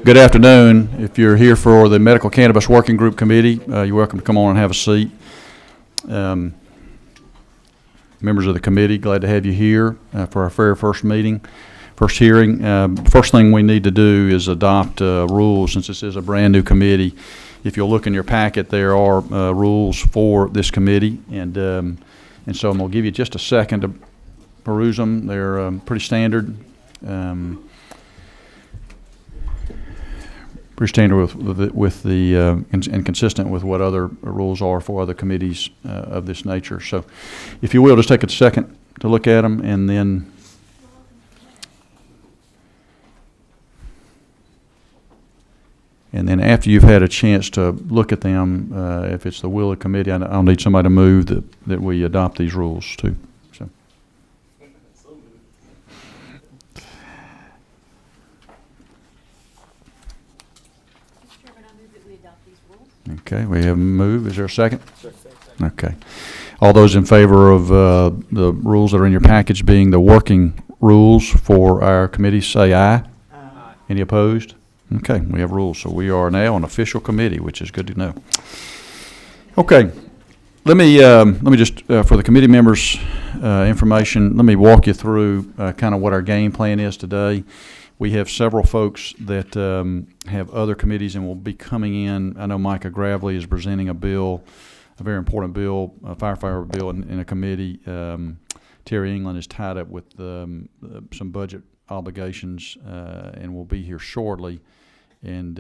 Good afternoon. If you're here for the Medical Cannabis Working Group Committee, you're welcome to come on and have a seat. Members of the committee, glad to have you here for our very first meeting, first hearing. First thing we need to do is adopt rules, since this is a brand new committee. If you'll look in your packet, there are rules for this committee, and so I'm going to give you just a second to peruse them. They're pretty standard. Pretty standard with the and consistent with what other rules are for other committees of this nature. So, if you will, just take a second to look at them, and then after you've had a chance to look at them, if it's the will of the committee, I'll need somebody to move that we adopt these rules too. So. Okay, we have a move. Is there a second? Okay. All those in favor of the rules that are in your package being the working rules for our committee, say aye. Aye. Any opposed? Okay, we have rules. So we are now an official committee, which is good to know. Okay, let me just, for the committee members' information, let me walk you through kind of what our game plan is today. We have several folks that have other committees and will be coming in. I know Micah Gravley is presenting a bill, a very important bill, a firefighter bill in a committee. Terry England is tied up with some budget obligations and will be here shortly. And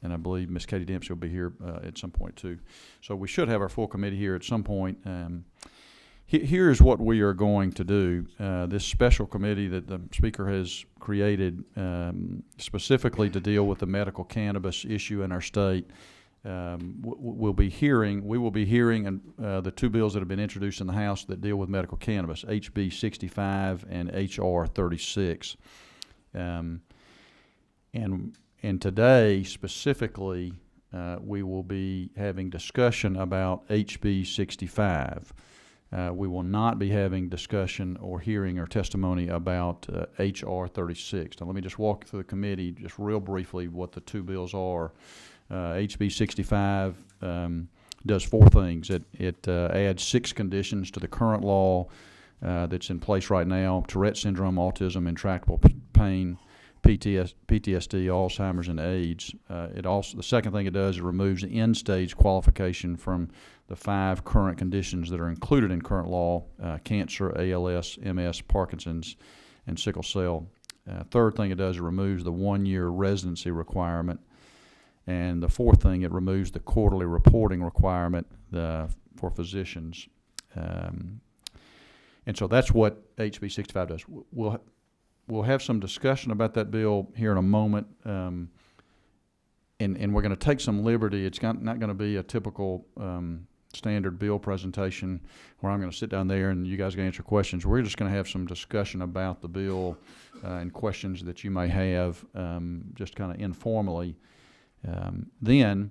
I believe Miss Katie Dempsey will be here at some point too. So we should have our full committee here at some point. Here's what we are going to do. This special committee that the Speaker has created specifically to deal with the medical cannabis issue in our state. We will be hearing the two bills that have been introduced in the House that deal with medical cannabis, HB 65 and HR 36. And today, specifically, we will be having discussion about HB 65. We will not be having discussion or hearing or testimony about HR 36. Now, let me just walk through the committee just real briefly what the two bills are. HB 65 does four things. It adds 6 conditions to the current law that's in place right now: Tourette syndrome, autism, intractable pain, PTSD, Alzheimer's, and AIDS. The second thing it does is it removes the end-stage qualification from the 5 current conditions that are included in current law: cancer, ALS, MS, Parkinson's, and sickle cell. Third thing it does is it removes the 1-year residency requirement. And the fourth thing, it removes the quarterly reporting requirement for physicians. And so that's what HB 65 does. We'll have some discussion about that bill here in a moment, and we're going to take some liberty. It's not going to be a typical standard bill presentation where I'm going to sit down there and you guys are going to answer questions. We're just going to have some discussion about the bill and questions that you may have, just kind of informally. Then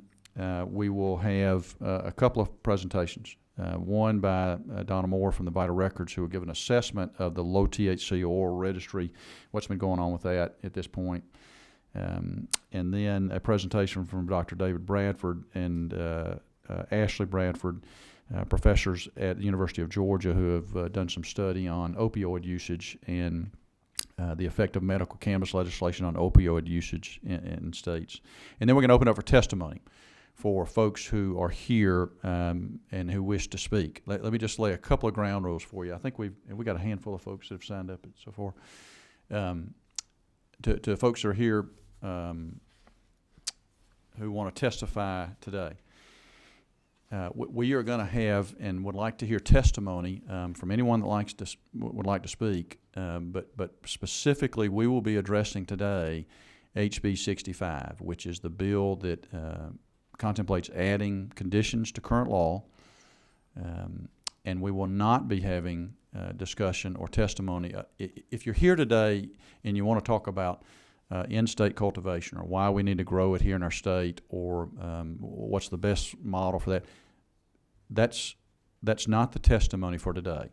we will have a couple of presentations. One by Donna Moore from the Vital Records, who will give an assessment of the low THC oral registry, what's been going on with that at this point. And then a presentation from Dr. David Bradford and Ashley Bradford, professors at the University of Georgia who have done some study on opioid usage and the effect of medical cannabis legislation on opioid usage in states. And then we're going to open up for testimony for folks who are here and who wish to speak. Let me just lay a couple of ground rules for you. I think we got a handful of folks that have signed up so far. To folks who are here who want to testify today, we are going to have and would like to hear testimony from anyone that would like to speak. But specifically, we will be addressing today HB 65, which is the bill that contemplates adding conditions to current law, and we will not be having discussion or testimony. If you're here today and you want to talk about in-state cultivation or why we need to grow it here in our state or what's the best model for that, that's not the testimony for today.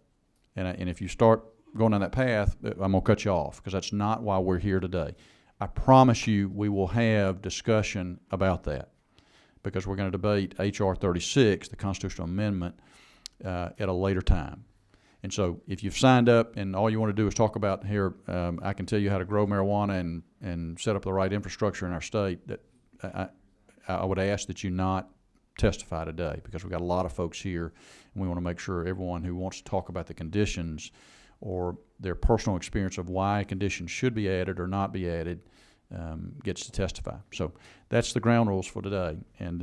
And if you start going down that path, I'm going to cut you off because that's not why we're here today. I promise you we will have discussion about that, because we're going to debate H.R. 36, the constitutional amendment, at a later time. And so if you've signed up and all you want to do is talk about here, I can tell you how to grow marijuana and set up the right infrastructure in our state, that I would ask that you not testify today, because we've got a lot of folks here, and we want to make sure everyone who wants to talk about the conditions or their personal experience of why a condition should be added or not be added gets to testify. So that's the ground rules for today. And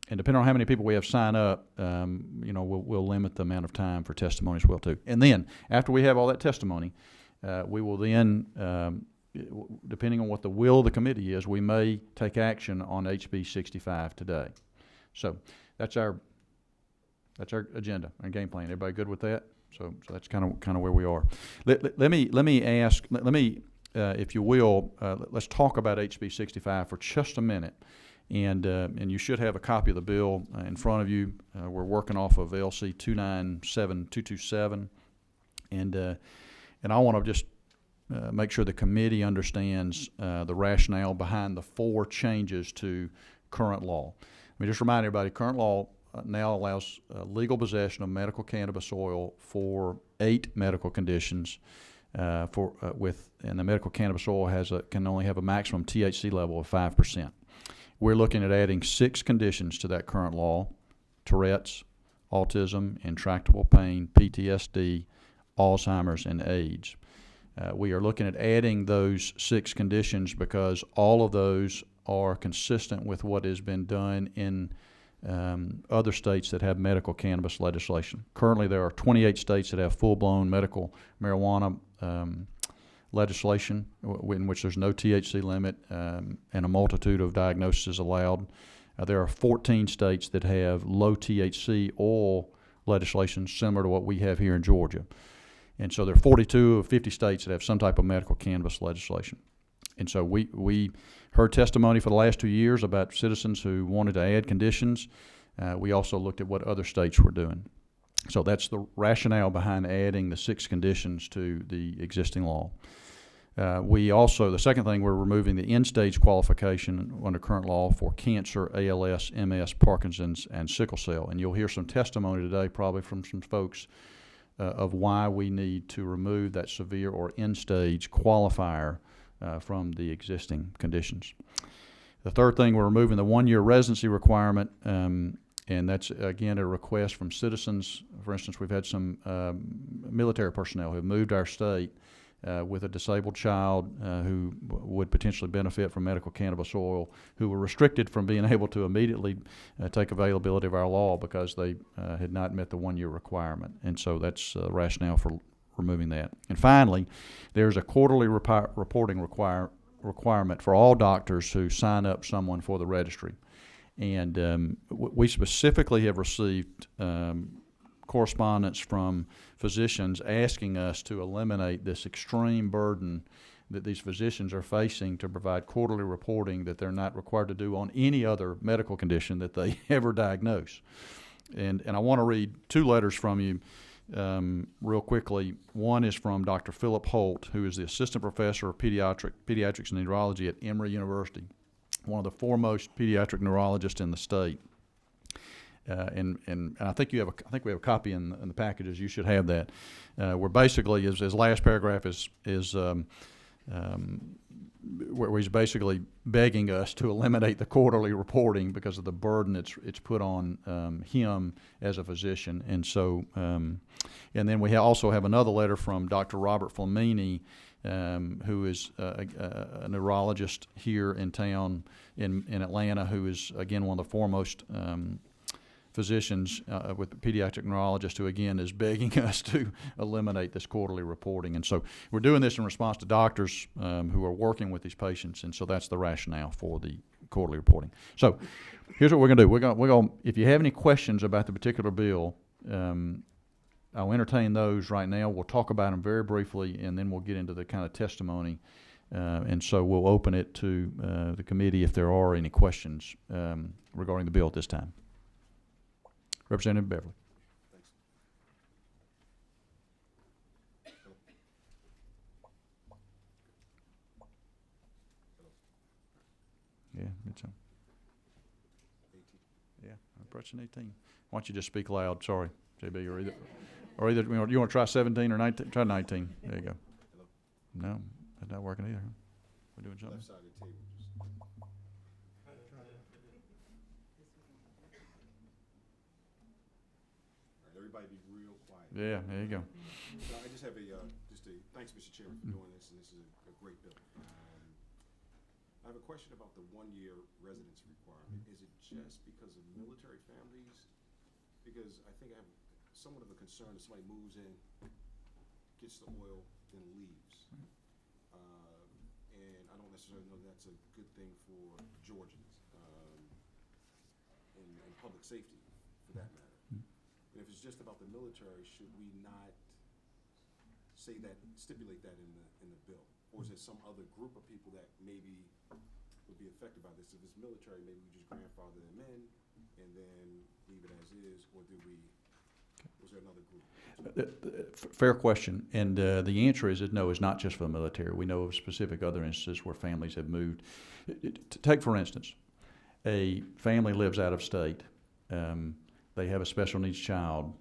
depending on how many people we have sign up, we'll limit the amount of time for testimony as well too. And then after we have all that testimony, we will then, depending on what the will of the committee is, we may take action on HB 65 today. So that's our agenda and game plan. Everybody good with that? So that's kind of where we are. Let me ask, if you will, let's talk about HB 65 for just a minute. And you should have a copy of the bill in front of you. We're working off of LC 297227, and I want to just make sure the committee understands the rationale behind the 4 changes to current law. Let me just remind everybody, current law now allows legal possession of medical cannabis oil for 8 medical conditions. And the medical cannabis oil can only have a maximum THC level of 5%. We're looking at adding 6 conditions to that current law: Tourette's, autism, intractable pain, PTSD, Alzheimer's, and AIDS. We are looking at adding those 6 conditions because all of those are consistent with what has been done in other states that have medical cannabis legislation. Currently, there are 28 states that have full-blown medical marijuana legislation in which there's no THC limit and a multitude of diagnoses allowed. There are 14 states that have low THC oil legislation similar to what we have here in Georgia. And so there are 42 of 50 states that have some type of medical cannabis legislation. And so we heard testimony for the last 2 years about citizens who wanted to add conditions. We also looked at what other states were doing. So that's the rationale behind adding the 6 conditions to the existing law. The second thing, we're removing the end-stage qualification under current law for cancer, ALS, MS, Parkinson's, and sickle cell. And you'll hear some testimony today probably from some folks of why we need to remove that severe or end-stage qualifier from the existing conditions. The third thing, we're removing the 1-year residency requirement, and that's, again, a request from citizens. For instance, we've had some military personnel who have moved our state with a disabled child who would potentially benefit from medical cannabis oil, who were restricted from being able to immediately take availability of our law because they had not met the 1-year requirement. And so that's rationale for removing that. And finally, there's a quarterly reporting requirement for all doctors who sign up someone for the registry. And we specifically have received correspondence from physicians asking us to eliminate this extreme burden that these physicians are facing to provide quarterly reporting that they're not required to do on any other medical condition that they ever diagnose. And I want to read 2 letters from you real quickly. One is from Dr. Philip Holt, who is the assistant professor of pediatrics and neurology at Emory University, one of the foremost pediatric neurologists in the state. And I think we have a copy in the packages. You should have that. Where basically his last paragraph is where he's basically begging us to eliminate the quarterly reporting because of the burden it's put on him as a physician. And so, and then we also have another letter from Dr. Robert Flamini, who is a neurologist here in town in Atlanta, who is, again, one of the foremost physicians with the pediatric neurologist, who again is begging us to eliminate this quarterly reporting. And so we're doing this in response to doctors who are working with these patients, and so that's the rationale for the quarterly reporting. So here's what we're going to do. We're going if you have any questions about the particular bill, I'll entertain those right now. We'll talk about them very briefly, and then we'll get into the kind of testimony. And so we'll open it to the committee if there are any questions regarding the bill at this time. Representative Beverly. Yeah, it's 18. Yeah, approaching 18. Why don't you just speak loud? Sorry, JB, or either you want to try 17 or 19? Try 19. There you go. Hello? No, that's not working either. We're doing something. Left side of the table. All right, everybody be real quiet. Yeah, there you go. So I just have thanks, Mr. Chairman, for doing this, and this is a great bill. I have a question about the 1-year residency requirement. Is it just because of military families? Because I think I have somewhat of a concern if somebody moves in, gets the oil, then leaves. And I don't necessarily know that's a good thing for Georgians, and public safety, for that matter. And if it's just about the military, should we not stipulate that in the bill? Or is there some other group of people that maybe would be affected by this? If it's military, maybe we just grandfather them in and then leave it as is, or was there another group? Fair question, and the answer is no, it's not just for the military. We know of specific other instances where families have moved. Take, for instance, a family lives out of state. They have a special needs child.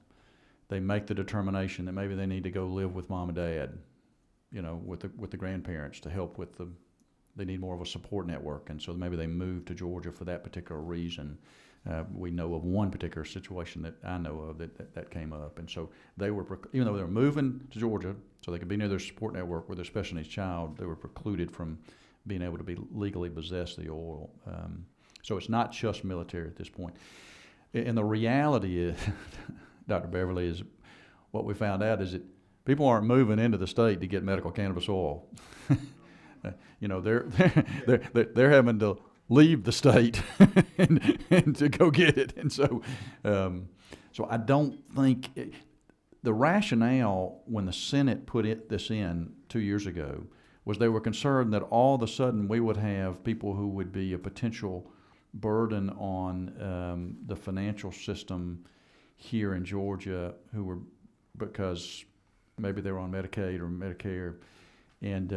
They make the determination that maybe they need to go live with mom and dad, with the grandparents to help with they need more of a support network, and so maybe they move to Georgia for that particular reason. We know of one particular situation that I know of that came up, and so they were, even though they were moving to Georgia so they could be near their support network with their special needs child, they were precluded from being able to be legally possess the oil. So it's not just military at this point. And the reality is, Dr. Beverly, is what we found out is that people aren't moving into the state to get medical cannabis oil. They're having to leave the state and to go get it. And so I don't think the rationale when the Senate put this in 2 years ago was they were concerned that all of a sudden we would have people who would be a potential burden on the financial system here in Georgia because maybe they were on Medicaid or Medicare, and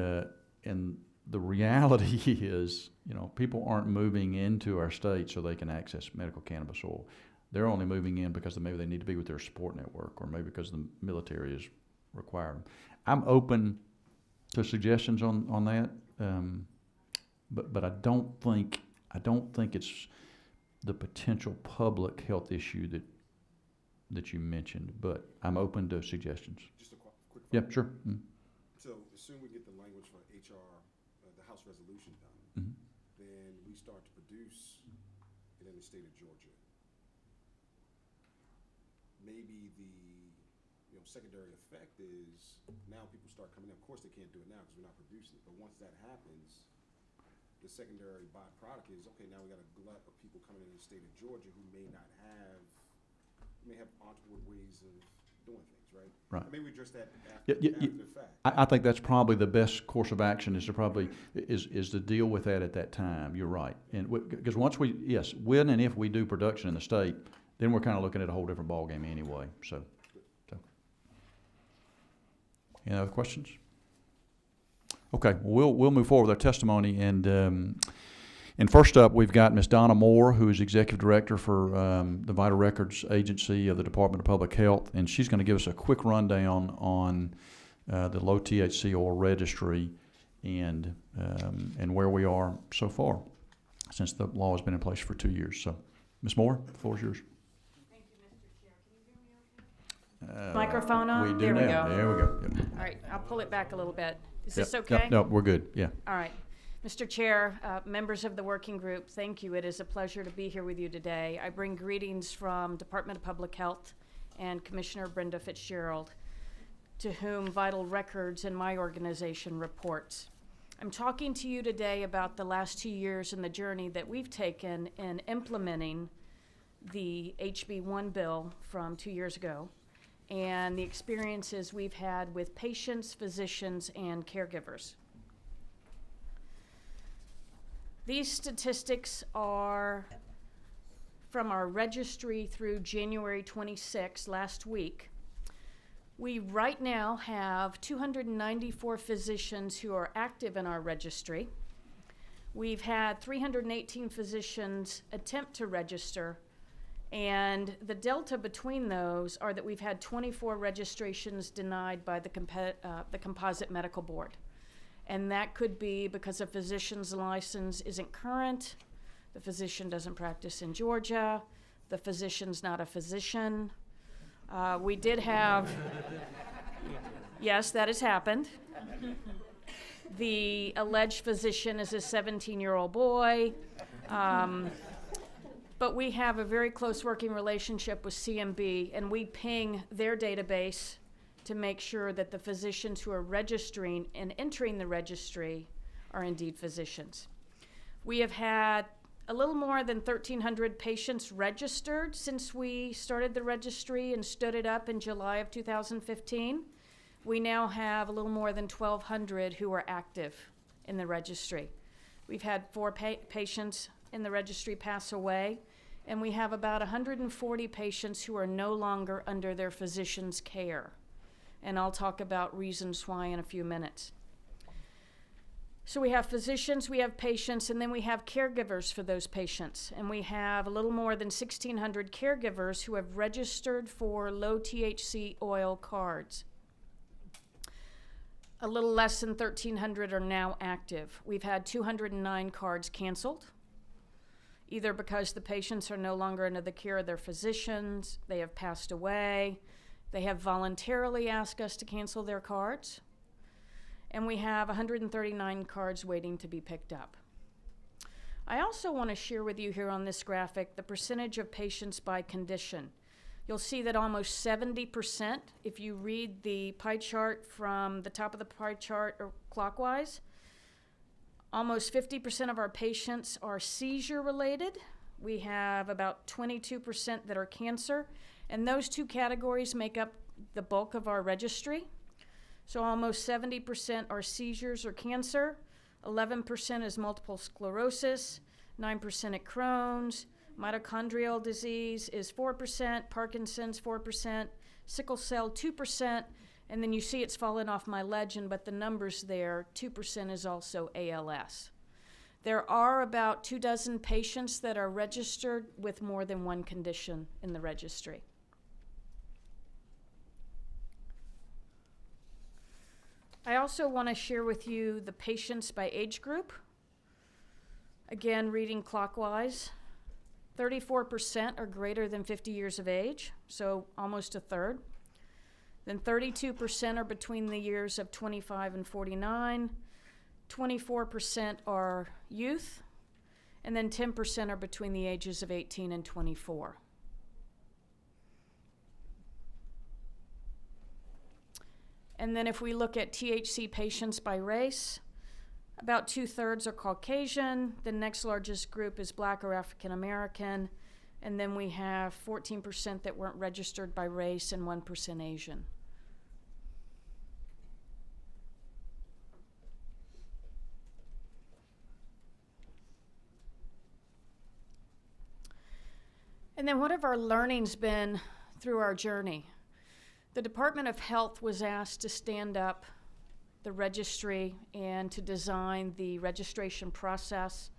the reality is, people aren't moving into our state so they can access medical cannabis oil. They're only moving in because maybe they need to be with their support network, or maybe because the military is required. I'm open to suggestions on that, but I don't think it's the potential public health issue that you mentioned. But I'm open to suggestions. Just a quick Yeah, sure. Mm-hmm. So as soon as we get the language for HR, the House resolution done, Mm-hmm. then we start to produce it in the state of Georgia. Maybe the secondary effect is now people start coming in. Of course, they can't do it now because we're not producing it. But once that happens, the secondary byproduct is, okay, now we got a glut of people coming in the state of Georgia who may have untoward ways of doing things, right? Right. Maybe we address that after the fact. I think that's probably the best course of action is to deal with that at that time. You're right, and because when and if we do production in the state, then we're kind of looking at a whole different ballgame anyway. So, any other questions? Okay, we'll move forward with our testimony, and first up we've got Ms. Donna Moore, who is Executive Director for the Vital Records Agency of the Department of Public Health, and she's going to give us a quick rundown on the low THC oil registry and where we are so far since the law has been in place for 2 years. So, Ms. Moore, the floor is yours. Thank you, Mr. Chair. Can you hear me okay? Microphone on? We do there now. we go. There we go. Yep. All right, I'll pull it back a little bit. Is Yep. this okay? No, we're good. Yeah. All right. Mr. Chair, members of the working group, thank you. It is a pleasure to be here with you today. I bring greetings from Department of Public Health and Commissioner Brenda Fitzgerald, to whom Vital Records and my organization reports. I'm talking to you today about the last 2 years and the journey that we've taken in implementing the HB1 bill from 2 years ago, and the experiences we've had with patients, physicians, and caregivers. These statistics are from our registry through January 26, last week. We right now have 294 physicians who are active in our registry. We've had 318 physicians attempt to register, and the delta between those are that we've had 24 registrations denied by the Composite Medical Board. And that could be because a physician's license isn't current, the physician doesn't practice in Georgia, the physician's not a physician. We did have, yes, that has happened. The alleged physician is a 17-year-old boy. But we have a very close working relationship with CMB, and we ping their database to make sure that the physicians who are registering and entering the registry are indeed physicians. We have had a little more than 1,300 patients registered since we started the registry and stood it up in July of 2015. We now have a little more than 1,200 who are active in the registry. We've had 4 patients in the registry pass away, and we have about 140 patients who are no longer under their physician's care. And I'll talk about reasons why in a few minutes. So we have physicians, we have patients, and then we have caregivers for those patients. And we have a little more than 1,600 caregivers who have registered for low THC oil cards. A little less than 1,300 are now active. We've had 209 cards canceled, either because the patients are no longer under the care of their physicians, they have passed away, they have voluntarily asked us to cancel their cards, and we have 139 cards waiting to be picked up. I also want to share with you here on this graphic the percentage of patients by condition. You'll see that almost 70%, if you read the pie chart from the top of the pie chart or clockwise, almost 50% of our patients are seizure related. We have about 22% that are cancer, and those two categories make up the bulk of our registry. So almost 70% are seizures or cancer, 11% is multiple sclerosis, 9% at Crohn's, mitochondrial disease is 4%, Parkinson's 4%, sickle cell 2%, and then you see it's fallen off my legend, but the numbers there, 2% is also ALS. There are about 24 patients that are registered with more than one condition in the registry. I also want to share with you the patients by age group. Again, reading clockwise, 34% are greater than 50 years of age, so almost a third. Then 32% are between the years of 25 and 49, 24% are youth, and then 10% are between the ages of 18 and 24. And then if we look at THC patients by race, about 2/3 are Caucasian, the next largest group is Black or African American, and then we have 14% that weren't registered by race and 1% Asian. And then what have our learnings been through our journey? The Department of Health was asked to stand up the registry and to design the registration process,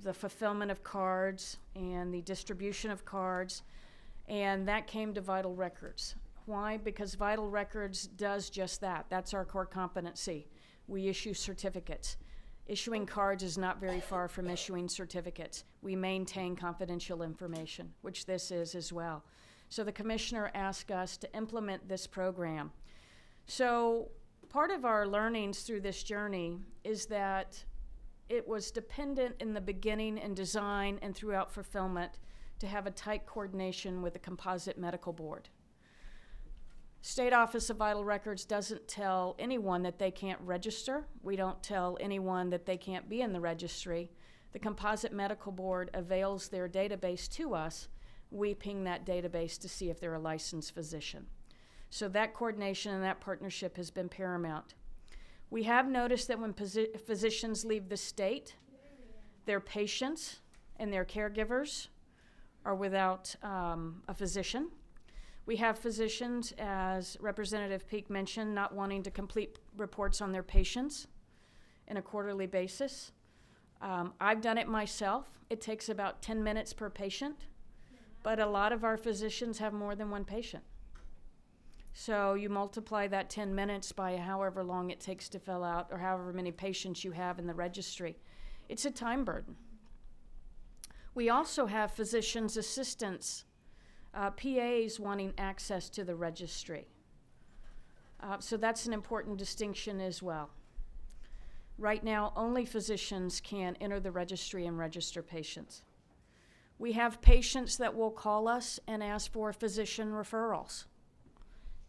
the fulfillment of cards, and the distribution of cards, and that came to Vital Records. Why? Because Vital Records does just that. That's our core competency. We issue certificates. Issuing cards is not very far from issuing certificates. We maintain confidential information, which this is as well. So the commissioner asked us to implement this program. So part of our learnings through this journey is that it was dependent in the beginning and design and throughout fulfillment to have a tight coordination with the Composite Medical Board. State Office of Vital Records doesn't tell anyone that they can't register. We don't tell anyone that they can't be in the registry. The Composite Medical Board avails their database to us. We ping that database to see if they're a licensed physician. So that coordination and that partnership has been paramount. We have noticed that when physicians leave the state, their patients and their caregivers are without a physician. We have physicians, as Representative Peake mentioned, not wanting to complete reports on their patients in a quarterly basis. I've done it myself. It takes about 10 minutes per patient, but a lot of our physicians have more than one patient. So you multiply that 10 minutes by however long it takes to fill out or however many patients you have in the registry. It's a time burden. We also have physicians' assistants, PAs wanting access to the registry. So that's an important distinction as well. Right now, only physicians can enter the registry and register patients. We have patients that will call us and ask for physician referrals.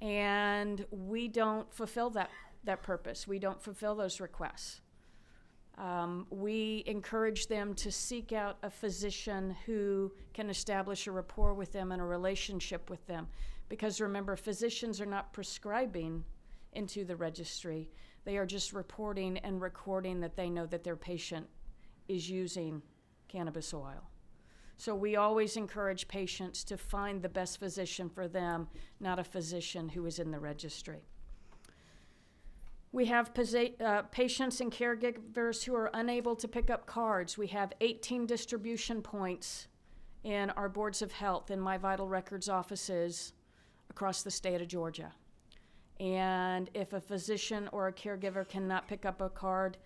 And we don't fulfill that purpose. We don't fulfill those requests. We encourage them to seek out a physician who can establish a rapport with them and a relationship with them. Because remember, physicians are not prescribing into the registry. They are just reporting and recording that they know that their patient is using cannabis oil. So we always encourage patients to find the best physician for them, not a physician who is in the registry. We have patients and caregivers who are unable to pick up cards. We have 18 distribution points in our boards of health and My Vital Records offices across the state of Georgia. And if a physician or a caregiver cannot pick up a card,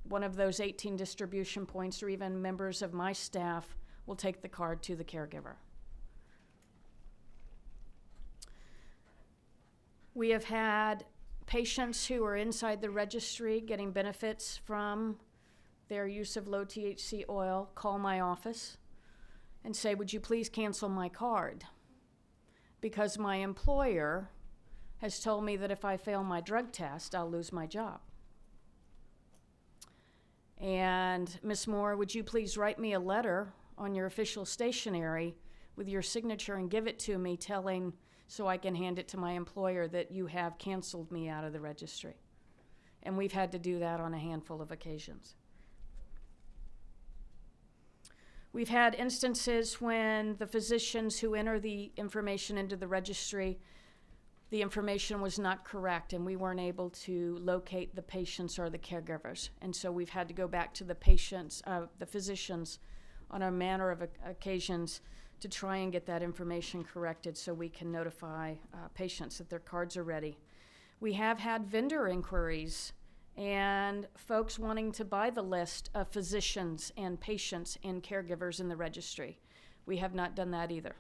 one of those 18 distribution points or even members of my staff will take the card to the caregiver. We have had patients who are inside the registry getting benefits from their use of low THC oil call my office and say, would you please cancel my card? Because my employer has told me that if I fail my drug test, I'll lose my job. And Ms. Moore, would you please write me a letter on your official stationery with your signature and give it to me so I can hand it to my employer that you have canceled me out of the registry. And we've had to do that on a handful of occasions. We've had instances when the physicians who enter the information into the registry, the information was not correct and we weren't able to locate the patients or the caregivers. And so we've had to go back to the physicians on a manner of occasions to try and get that information corrected so we can notify patients that their cards are ready. We have had vendor inquiries and folks wanting to buy the list of physicians and patients and caregivers in the registry. We have not done that either.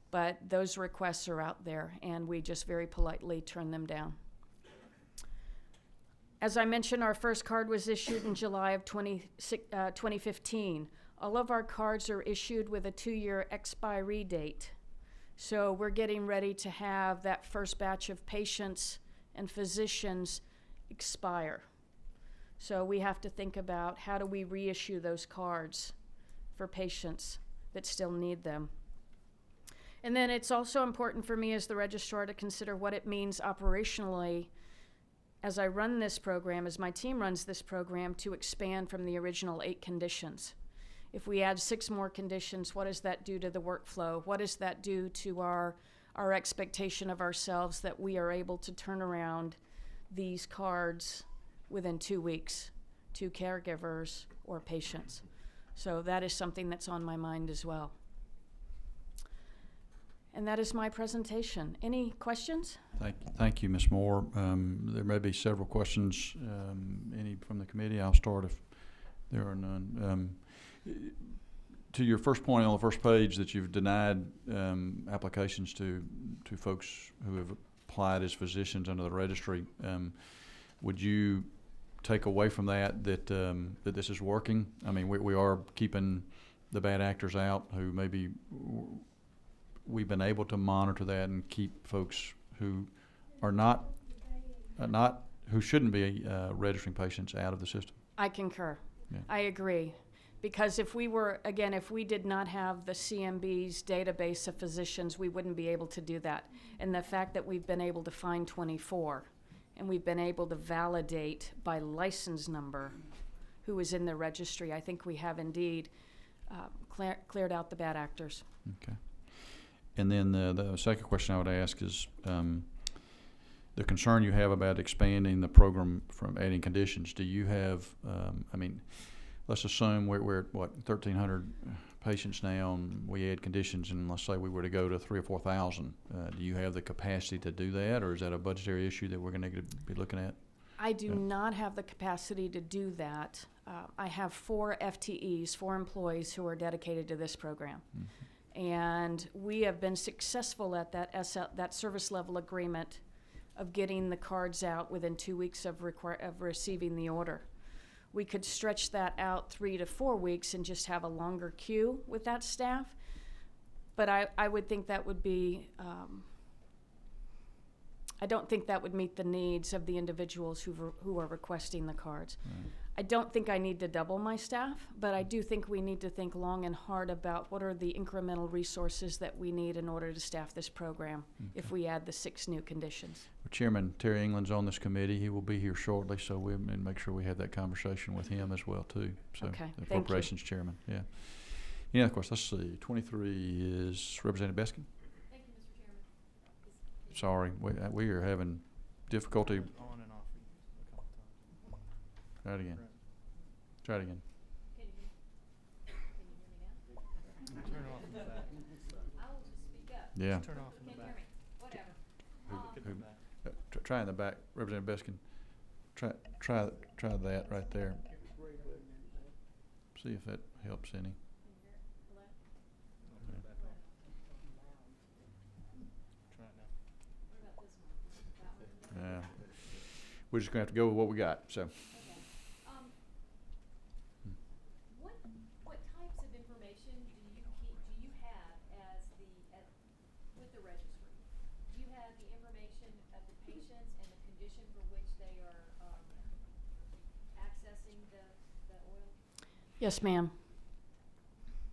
But those requests are out there and we just very politely turn them down. As I mentioned, our first card was issued in July of 2015. All of our cards are issued with a 2-year expiry date. So we're getting ready to have that first batch of patients and physicians expire. So we have to think about how do we reissue those cards for patients that still need them. And then it's also important for me as the registrar to consider what it means operationally as I run this program, as my team runs this program, to expand from the original 8 conditions. If we add 6 more conditions, what does that do to the workflow? What does that do to our expectation of ourselves that we are able to turn around these cards within 2 weeks to caregivers or patients? So that is something that's on my mind as well. And that is my presentation. Any questions? Thank you, Ms. Moore. There may be several questions. Any from the committee? I'll start if there are none. To your first point on the first page that you've denied applications to folks who have applied as physicians under the registry, would you take away from that this is working? I mean, we are keeping the bad actors out who maybe we've been able to monitor that and keep folks who are not who shouldn't be registering patients out of the system. I concur. Yeah. I agree. Because if we did not have the CMB's database of physicians, we wouldn't be able to do that. And the fact that we've been able to find 24 and we've been able to validate by license number who is in the registry, I think we have indeed cleared out the bad actors. Okay. And then the second question I would ask is, the concern you have about expanding the program from adding conditions, do you have, let's assume we're at, 1,300 patients now, and we add conditions, and let's say we were to go to 3,000 or 4,000. Do you have the capacity to do that, or is that a budgetary issue that we're going to be looking at? I do not have the capacity to do that. I have 4 FTEs, 4 employees who are dedicated to this program. Mm-hmm. And we have been successful at that service level agreement of getting the cards out within 2 weeks of receiving the order. We could stretch that out 3 to 4 weeks and just have a longer queue with that staff. But I would think that would be, I don't think that would meet the needs of the individuals who are requesting the cards. Right. I don't think I need to double my staff, but I do think we need to think long and hard about what are the incremental resources that we need in order to staff this program if we add the 6 new conditions. Well, Chairman Terry England's on this committee. He will be here shortly, so we'll make sure we have that conversation with him as well, too. So, okay, the Appropriations Chairman, yeah. Yeah, of course, let's see. 23 is Representative Beskin. Thank you, Mr. Chairman. Sorry, we are having difficulty. On and off a couple times. Try it again. Try it again. Can you hear me now? Turn off in the back. I will just speak up. Yeah. Turn off in the Can't hear back. me. Whatever. Look at the back. Try in the back, Representative Beskin. Try that right there. See if that helps any. Hello? Try it now. What about this one? That one? Yeah. We're just gonna have to go with what we got. So. Okay. What types of information do you have with the registry? Do you have the information of the patients and the condition for which they are accessing the oil? Yes, ma'am.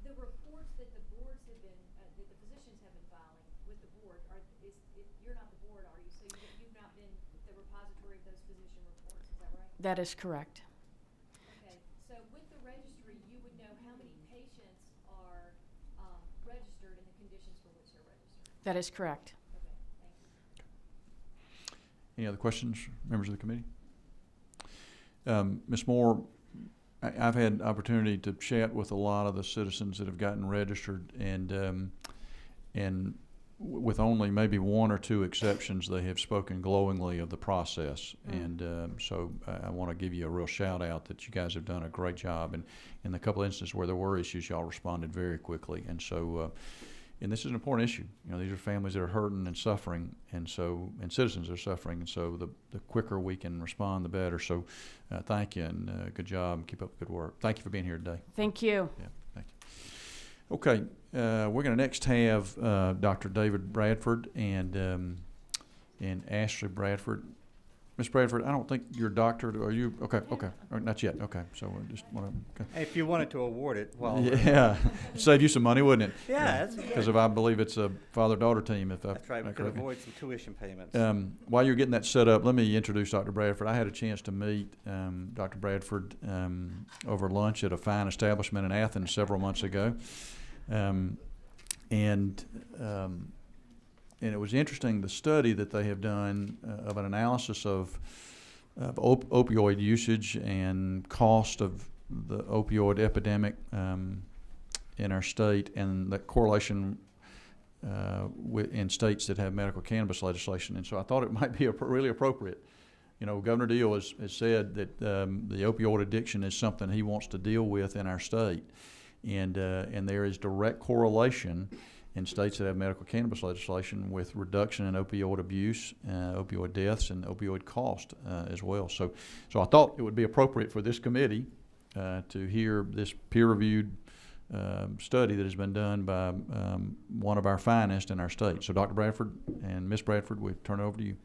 The reports that the boards have been, that the physicians have been filing with the board, if you're not the board, are you? So you've not been the repository of those physician reports, is that right? That is correct. Okay, so with the registry, you would know how many patients are registered and the conditions for which they're registered. That is correct. Okay, thank you. Any other questions, members of the committee? Ms. Moore, I've had opportunity to chat with a lot of the citizens that have gotten registered, and with only maybe 1 or 2 exceptions, they have spoken glowingly of the process. And so I want to give you a real shout out that you guys have done a great job. And in the couple instances where there were issues, y'all responded very quickly. And so, and this is an important issue. You know, these are families that are hurting and suffering, and citizens are suffering. And so the quicker we can respond, the better. So thank you, and good job. Keep up the good work. Thank you for being here today. Thank you. Yeah, thank you. Okay, we're going to next have Dr. David Bradford and Ashley Bradford. Ms. Bradford, I don't think you're a doctor. Are you? Okay, okay. Not yet. Okay, so we just want to. Okay. If you wanted to award it, well. Yeah, save you some money, wouldn't it? Yeah, that's because I believe it's a father-daughter team. That's right. We could avoid some tuition payments. While you're getting that set up, let me introduce Dr. Bradford. I had a chance to meet Dr. Bradford over lunch at a fine establishment in Athens several months ago, and it was interesting, the study that they have done of an analysis of opioid usage and cost of the opioid epidemic in our state, and the correlation in states that have medical cannabis legislation. And so I thought it might be really appropriate. You know, Governor Deal has said that the opioid addiction is something he wants to deal with in our state. And there is direct correlation in states that have medical cannabis legislation with reduction in opioid abuse, opioid deaths, and opioid cost as well. So I thought it would be appropriate for this committee to hear this peer-reviewed study that has been done by one of our finest in our state. So Dr. Bradford and Ms. Bradford, we turn it over to you.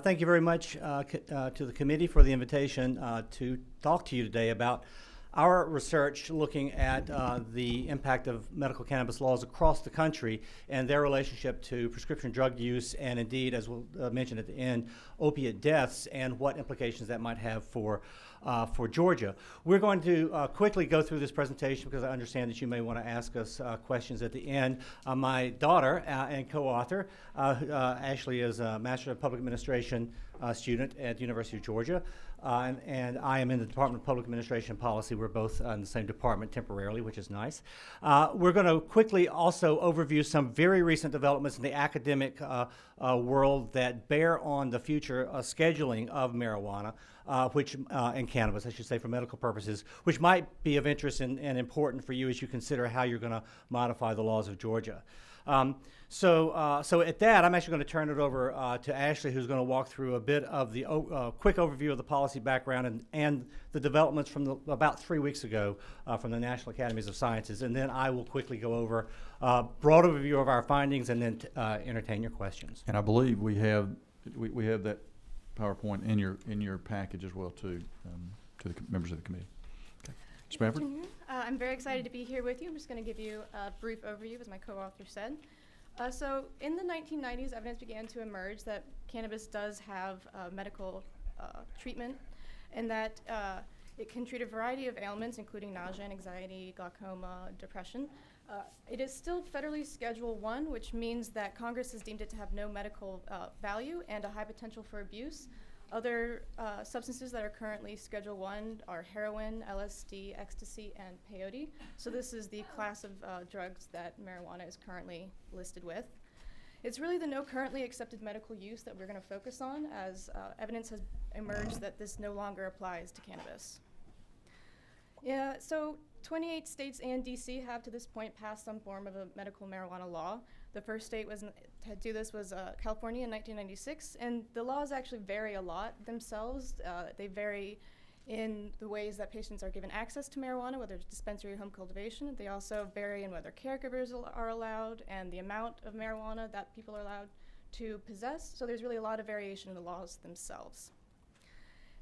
Thank you very much to the committee for the invitation to talk to you today about our research looking at the impact of medical cannabis laws across the country and their relationship to prescription drug use and indeed, as we'll mention at the end, opiate deaths and what implications that might have for Georgia. We're going to quickly go through this presentation because I understand that you may want to ask us questions at the end. My daughter and co-author, Ashley, is a Master of Public Administration student at the University of Georgia, and I am in the Department of Public Administration and Policy. We're both in the same department temporarily, which is nice. We're going to quickly also overview some very recent developments in the academic world that bear on the future scheduling of marijuana, and cannabis, I should say, for medical purposes, which might be of interest and important for you as you consider how you're going to modify the laws of Georgia. So at that, I'm actually going to turn it over to Ashley, who's going to walk through a bit of the quick overview of the policy background and the developments from about 3 weeks ago from the National Academies of Sciences. And then I will quickly go over a broad overview of our findings and then entertain your questions. And I believe we have that PowerPoint in your package as well too, to the members of the committee. Okay. Ms. Bradford? I'm very excited to be here with you. I'm just going to give you a brief overview, as my co-author said. So in the 1990s, evidence began to emerge that cannabis does have medical treatment and that it can treat a variety of ailments, including nausea and anxiety, glaucoma, depression. It is still federally Schedule I, which means that Congress has deemed it to have no medical value and a high potential for abuse. Other substances that are currently Schedule I are heroin, LSD, ecstasy, and peyote. So this is the class of drugs that marijuana is currently listed with. It's really the no currently accepted medical use that we're going to focus on, as evidence has emerged that this no longer applies to cannabis. Yeah, so 28 states and DC have to this point passed some form of a medical marijuana law. The first state to do this was California in 1996, and the laws actually vary a lot themselves. They vary in the ways that patients are given access to marijuana, whether it's dispensary or home cultivation. They also vary in whether caregivers are allowed and the amount of marijuana that people are allowed to possess. So there's really a lot of variation in the laws themselves.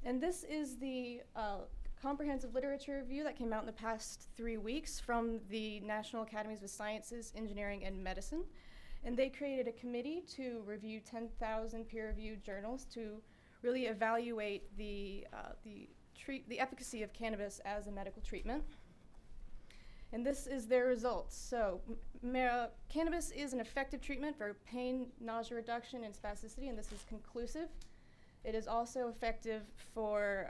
And this is the comprehensive literature review that came out in the past 3 weeks from the National Academies of Sciences, Engineering, and Medicine. And they created a committee to review 10,000 peer-reviewed journals to really evaluate the efficacy of cannabis as a medical treatment. And this is their results. So cannabis is an effective treatment for pain, nausea reduction, and spasticity, and this is conclusive. It is also effective for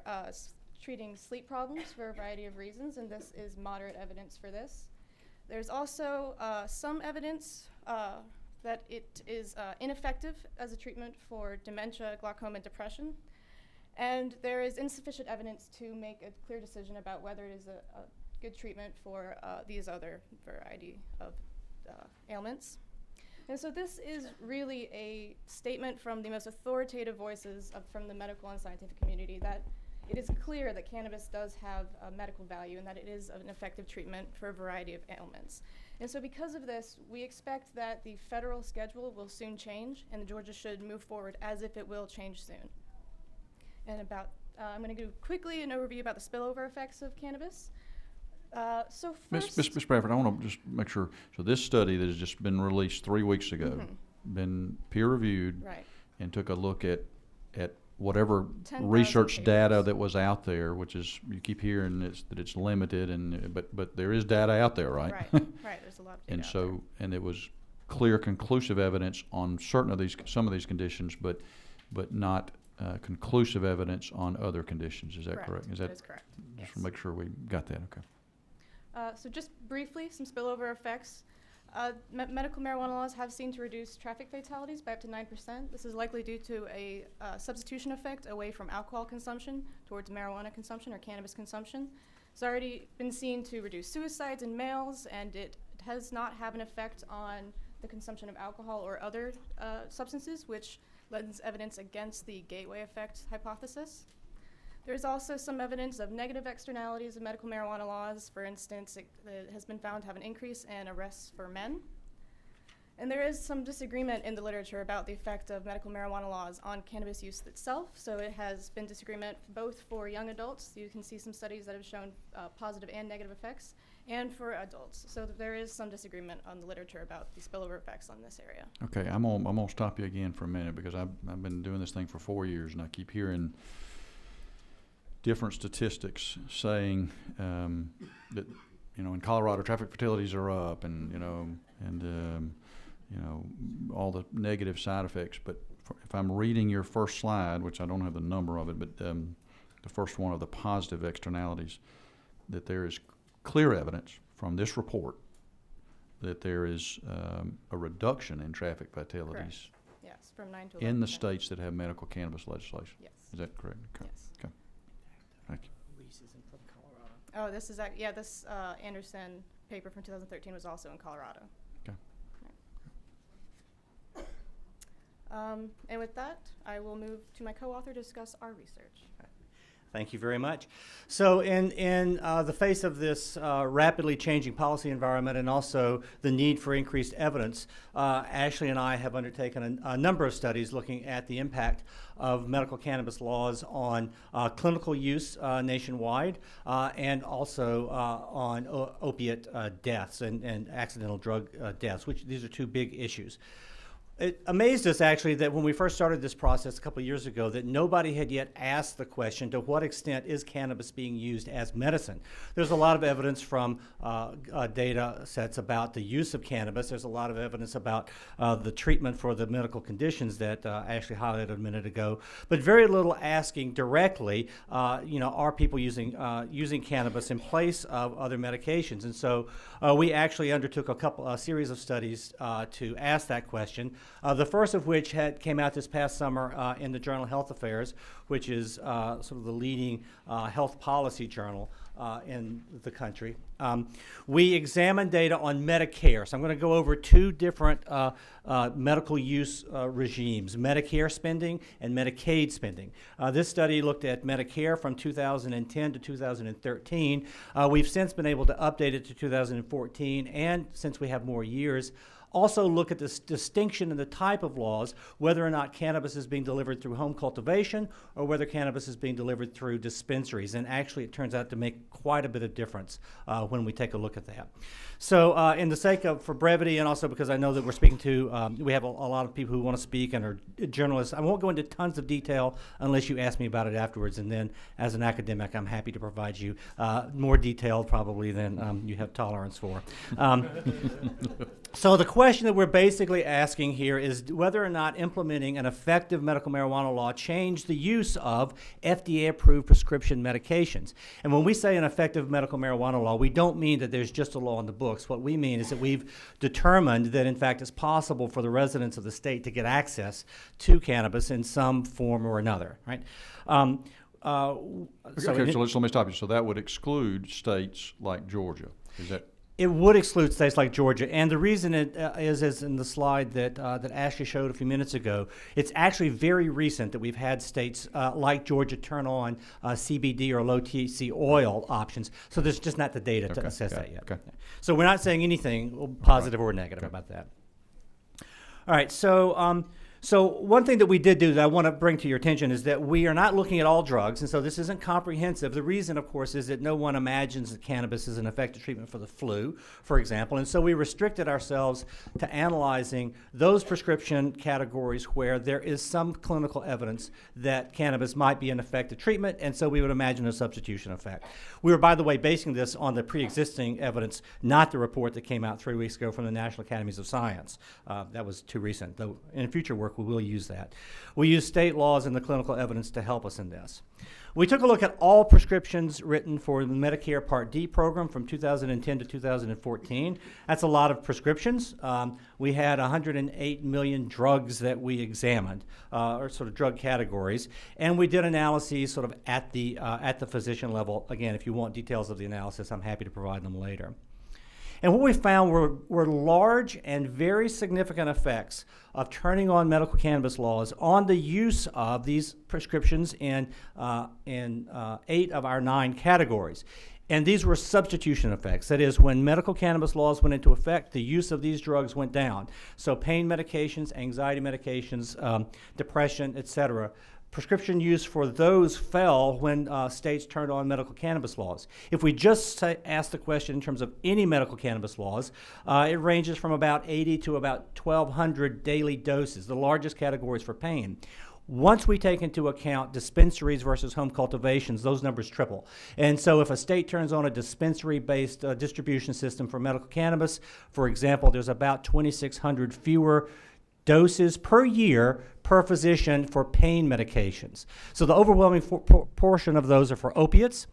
treating sleep problems for a variety of reasons, and this is moderate evidence for this. There's also some evidence that it is ineffective as a treatment for dementia, glaucoma, and depression. And there is insufficient evidence to make a clear decision about whether it is a good treatment for these other variety of ailments. And so this is really a statement from the most authoritative voices from the medical and scientific community that it is clear that cannabis does have a medical value and that it is an effective treatment for a variety of ailments. And so because of this, we expect that the federal schedule will soon change, and Georgia should move forward as if it will change soon. And I'm going to do quickly an overview about the spillover effects of cannabis. So first, Ms. Bradford, I want to just make sure. So this study that has just been released 3 weeks ago, been peer-reviewed, right, and took a look at whatever 10,000 research papers. data that was out there, which is, you keep hearing that it's limited, but there is data out there, right? Right. There's a lot of data And out so, and it was clear, conclusive evidence on some of these conditions, but not conclusive evidence on other conditions. Is that correct? That is correct. Just to make sure we got that. Okay. So just briefly, some spillover effects. Medical marijuana laws have seen to reduce traffic fatalities by up to 9%. This is likely due to a substitution effect away from alcohol consumption towards marijuana consumption or cannabis consumption. It's already been seen to reduce suicides in males, and it does not have an effect on the consumption of alcohol or other substances, which lends evidence against the gateway effect hypothesis. There's also some evidence of negative externalities of medical marijuana laws. For instance, it has been found to have an increase in arrests for men. And there is some disagreement in the literature about the effect of medical marijuana laws on cannabis use itself. So it has been disagreement both for young adults. You can see some studies that have shown positive and negative effects, and for adults. So there is some disagreement on the literature about the spillover effects on this area. Okay, I'm gonna stop you again for a minute because I've been doing this thing for 4 years and I keep hearing different statistics saying that in Colorado traffic fatalities are up and all the negative side effects. But if I'm reading your first slide, which I don't have the number of it, but the first one of the positive externalities, that there is clear evidence from this report that there is a reduction in traffic fatalities. Correct. Yes, from 9 to 11%. In the states that have medical cannabis legislation. Yes. Is that correct? Okay. Yes. Okay. Thank you. From Colorado. Oh, this is this Anderson paper from 2013 was also in Colorado. Okay. And with that, I will move to my co-author to discuss our research. Thank you very much. So in the face of this rapidly changing policy environment and also the need for increased evidence, Ashley and I have undertaken a number of studies looking at the impact of medical cannabis laws on clinical use nationwide and also on opiate deaths and accidental drug deaths, which these are two big issues. It amazed us, actually, that when we first started this process a couple of years ago, that nobody had yet asked the question, to what extent is cannabis being used as medicine? There's a lot of evidence from data sets about the use of cannabis. There's a lot of evidence about the treatment for the medical conditions that Ashley highlighted a minute ago, but very little asking directly, are people using cannabis in place of other medications? And so we actually undertook a series of studies to ask that question. The first of which came out this past summer in the journal Health Affairs, which is sort of the leading health policy journal in the country. We examined data on Medicare. So I'm going to go over two different medical use regimes, Medicare spending and Medicaid spending. This study looked at Medicare from 2010 to 2013. We've since been able to update it to 2014, and since we have more years, also look at this distinction in the type of laws, whether or not cannabis is being delivered through home cultivation or whether cannabis is being delivered through dispensaries. And actually, it turns out to make quite a bit of difference when we take a look at that. So in the sake of, for brevity, and also because I know that we're speaking to, we have a lot of people who want to speak and are journalists, I won't go into tons of detail unless you ask me about it afterwards. And then as an academic, I'm happy to provide you more detail probably than you have tolerance for. So the question that we're basically asking here is whether or not implementing an effective medical marijuana law changed the use of FDA-approved prescription medications. And when we say an effective medical marijuana law, we don't mean that there's just a law in the books. What we mean is that we've determined that, in fact, it's possible for the residents of the state to get access to cannabis in some form or another, right? So let me stop you. So that would exclude states like Georgia. Is that? It would exclude states like Georgia, and the reason it is in the slide that Ashley showed a few minutes ago. It's actually very recent that we've had states like Georgia turn on CBD or low THC oil options. So there's just not the data to assess that yet. Okay. So we're not saying anything positive or negative about that. All right. So one thing that we did do that I want to bring to your attention is that we are not looking at all drugs, and so this isn't comprehensive. The reason, of course, is that no one imagines that cannabis is an effective treatment for the flu, for example, and so we restricted ourselves to analyzing those prescription categories where there is some clinical evidence that cannabis might be an effective treatment, and so we would imagine a substitution effect. We were, by the way, basing this on the pre-existing evidence, not the report that came out 3 weeks ago from the National Academies of Science. That was too recent, though in future work we will use that. We use state laws and the clinical evidence to help us in this. We took a look at all prescriptions written for the Medicare Part D program from 2010 to 2014. That's a lot of prescriptions. We had 108 million drugs that we examined, or sort of drug categories, and we did analyses sort of at the physician level. Again, if you want details of the analysis, I'm happy to provide them later. And what we found were large and very significant effects of turning on medical cannabis laws on the use of these prescriptions in 8 of our 9 categories. And these were substitution effects. That is, when medical cannabis laws went into effect, the use of these drugs went down. So pain medications, anxiety medications, depression, etc. Prescription use for those fell when states turned on medical cannabis laws. If we just ask the question in terms of any medical cannabis laws, it ranges from about 80 to about 1,200 daily doses, the largest categories for pain. Once we take into account dispensaries versus home cultivations, those numbers triple. And so if a state turns on a dispensary-based distribution system for medical cannabis, for example, there's about 2,600 fewer doses per year per physician for pain medications. So the overwhelming portion of those are for opiates.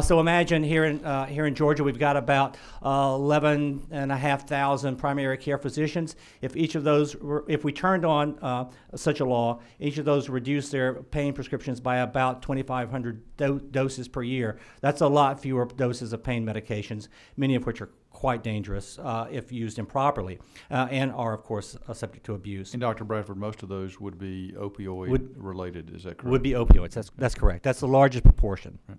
So imagine here in Georgia, we've got about 11,500 primary care physicians. If each of those, if we turned on such a law, each of those reduced their pain prescriptions by about 2,500 doses per year. That's a lot fewer doses of pain medications, many of which are quite dangerous if used improperly, and are, of course, subject to abuse. And Dr. Bradford, most of those would be opioid related, is that correct? Would be opioids, that's correct. That's the largest proportion. Right.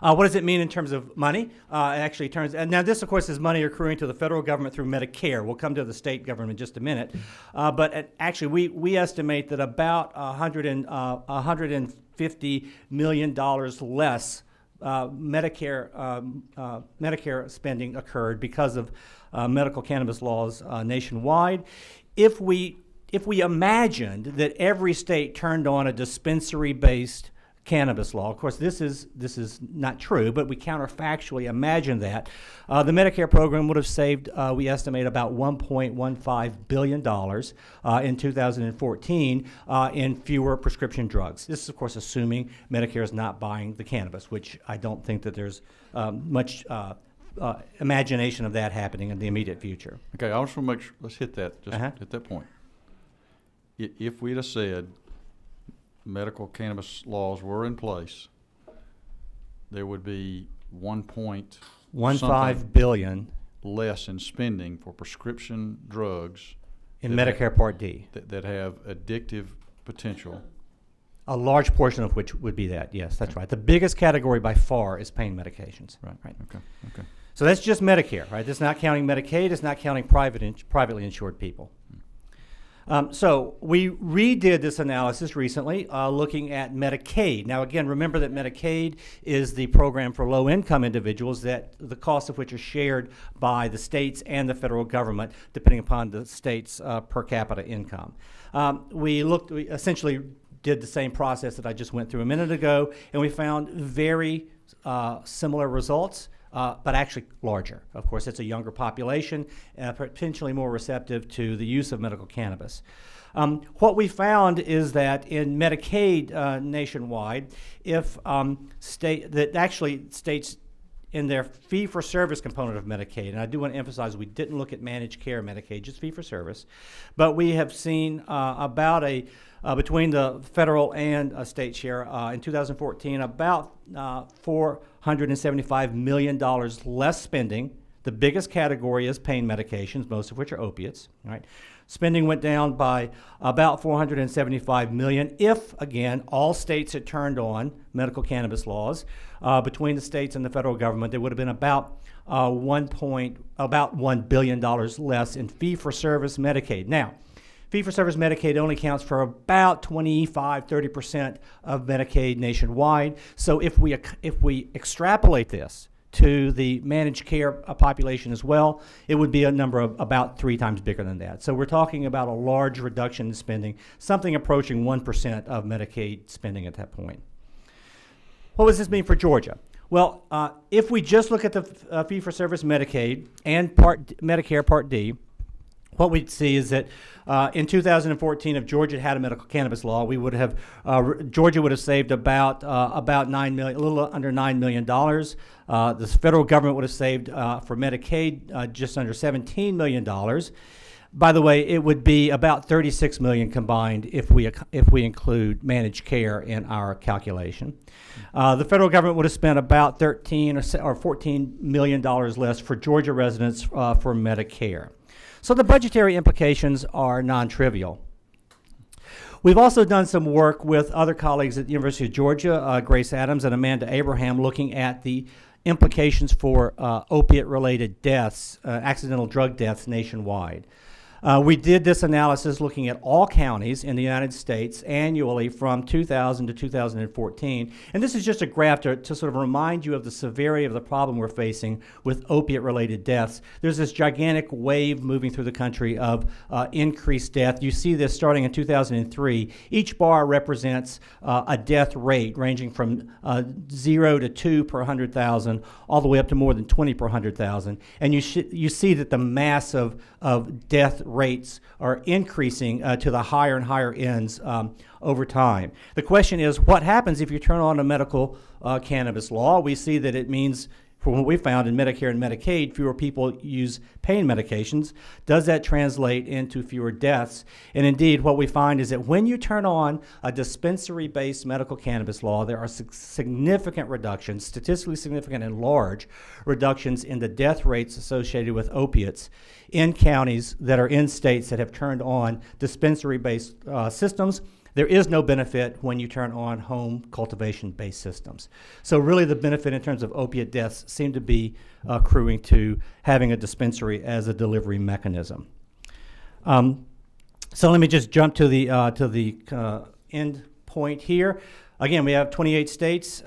What does it mean in terms of money? It actually turns, and now this, of course, is money accruing to the federal government through Medicare. We'll come to the state government in just a minute. But actually, we estimate that about $150 million less Medicare spending occurred because of medical cannabis laws nationwide. If we imagined that every state turned on a dispensary-based cannabis law, of course this is not true, but we counterfactually imagine that, the Medicare program would have saved, we estimate, about $1.15 billion in 2014 in fewer prescription drugs. This is, of course, assuming Medicare is not buying the cannabis, which I don't think that there's much imagination of that happening in the immediate future. Okay, I just want to make sure, let's hit that, just at that point. If we'd have said medical cannabis laws were in place, there would be 1.15 billion less in spending for prescription drugs in Medicare Part D that have addictive potential. A large portion of which would be that. Yes, that's right. The biggest category by far is pain medications. Right. Okay. So that's just Medicare, right? That's not counting Medicaid. It's not counting privately insured people. So we redid this analysis recently, looking at Medicaid. Now, again, remember that Medicaid is the program for low-income individuals, that the cost of which are shared by the states and the federal government, depending upon the state's per capita income. We essentially did the same process that I just went through a minute ago, and we found very similar results. But actually larger. Of course, it's a younger population, potentially more receptive to the use of medical cannabis. What we found is that in Medicaid nationwide, if states in their fee-for-service component of Medicaid, and I do want to emphasize we didn't look at managed care Medicaid, just fee-for-service, but we have seen about between the federal and state share in 2014, about $475 million less spending. The biggest category is pain medications, most of which are opiates. Right? Spending went down by about $475 million if, again, all states had turned on medical cannabis laws. Between the states and the federal government, there would have been about $1 billion less in fee-for-service Medicaid. Now, fee-for-service Medicaid only counts for about 25-30% of Medicaid nationwide. So if we extrapolate this to the managed care population as well, it would be a number of about 3 times bigger than that. So we're talking about a large reduction in spending, something approaching 1% of Medicaid spending at that point. What does this mean for Georgia? Well, if we just look at the fee-for-service Medicaid and Medicare Part D, what we'd see is that in 2014, if Georgia had a medical cannabis law, we would have Georgia would have saved about $9 million, a little under $9 million. The federal government would have saved for Medicaid just under $17 million. By the way, it would be about $36 million combined if we include managed care in our calculation. The federal government would have spent about $13 or $14 million less for Georgia residents for Medicare. So the budgetary implications are non-trivial. We've also done some work with other colleagues at the University of Georgia, Grace Adams and Amanda Abraham, looking at the implications for opiate-related deaths, accidental drug deaths nationwide. We did this analysis looking at all counties in the United States annually from 2000 to 2014. And this is just a graph to sort of remind you of the severity of the problem we're facing with opiate-related deaths. There's this gigantic wave moving through the country of increased death. You see this starting in 2003. Each bar represents a death rate ranging from 0 to 2 per 100,000, all the way up to more than 20 per 100,000. And you see that the mass of death rates are increasing to the higher and higher ends over time. The question is, what happens if you turn on a medical cannabis law? We see that it means, from what we found in Medicare and Medicaid, fewer people use pain medications. Does that translate into fewer deaths? And indeed, what we find is that when you turn on a dispensary-based medical cannabis law, there are significant reductions, statistically significant and large reductions in the death rates associated with opiates in counties that are in states that have turned on dispensary-based systems. There is no benefit when you turn on home cultivation-based systems. So really the benefit in terms of opiate deaths seem to be accruing to having a dispensary as a delivery mechanism. So let me just jump to the end point here. Again, we have 28 states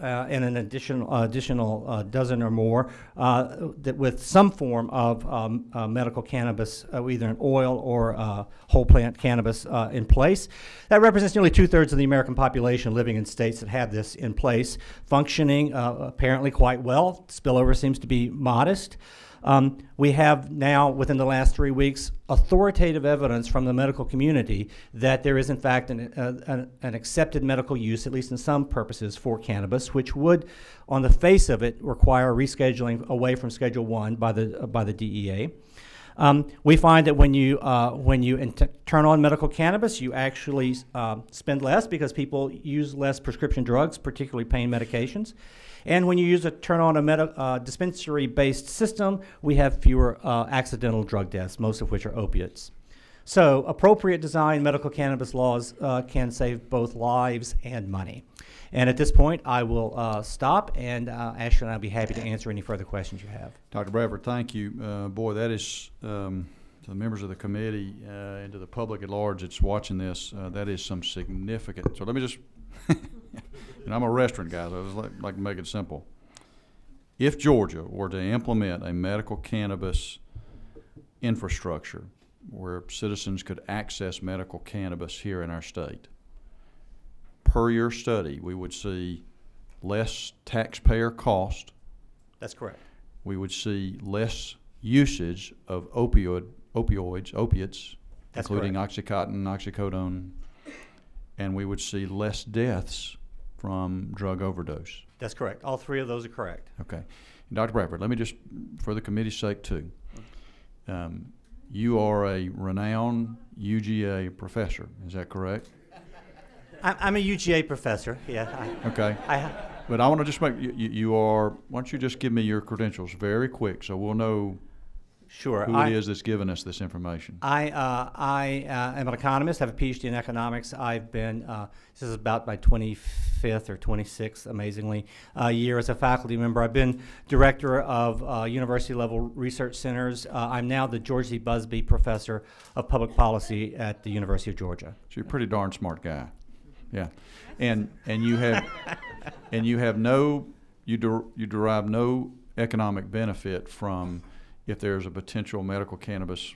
and an additional dozen or more that with some form of medical cannabis, either an oil or whole plant cannabis in place. That represents nearly 2/3 of the American population living in states that have this in place, functioning apparently quite well. Spillover seems to be modest. We have now, within the last 3 weeks, authoritative evidence from the medical community that there is, in fact, an accepted medical use, at least in some purposes, for cannabis, which would, on the face of it, require rescheduling away from Schedule 1 by the DEA. We find that when you turn on medical cannabis, you actually spend less because people use less prescription drugs, particularly pain medications. And when you turn on a dispensary-based system, we have fewer accidental drug deaths, most of which are opiates. So appropriate design medical cannabis laws can save both lives and money. And at this point, I will stop, and Ashley and I will be happy to answer any further questions you have. Dr. Bradford, thank you. Boy, that is, to the members of the committee and to the public at large that's watching this, that is some significant. So let me just, and I'm a restaurant guy, so I just like to make it simple. If Georgia were to implement a medical cannabis infrastructure where citizens could access medical cannabis here in our state, per your study, we would see less taxpayer cost. That's correct. We would see less usage of opiates, That's including correct. Oxycontin, oxycodone, and we would see less deaths from drug overdose. That's correct. All three of those are correct. Okay. And Dr. Bradford, let me just, for the committee's sake too, you are a renowned UGA professor, is that correct? I'm a UGA professor, yeah. Okay. But I want to just make, you are, why don't you just give me your credentials very quick so we'll know Sure. who it is that's giving us this information. I am an economist, have a PhD in economics. I've been, this is about my 25th or 26th, amazingly, year as a faculty member. I've been director of university-level research centers. I'm now the George Z. Busby Professor of Public Policy at the University of Georgia. So you're a pretty darn smart guy. Yeah. And you have and you have no, you derive no economic benefit from if there's a potential medical cannabis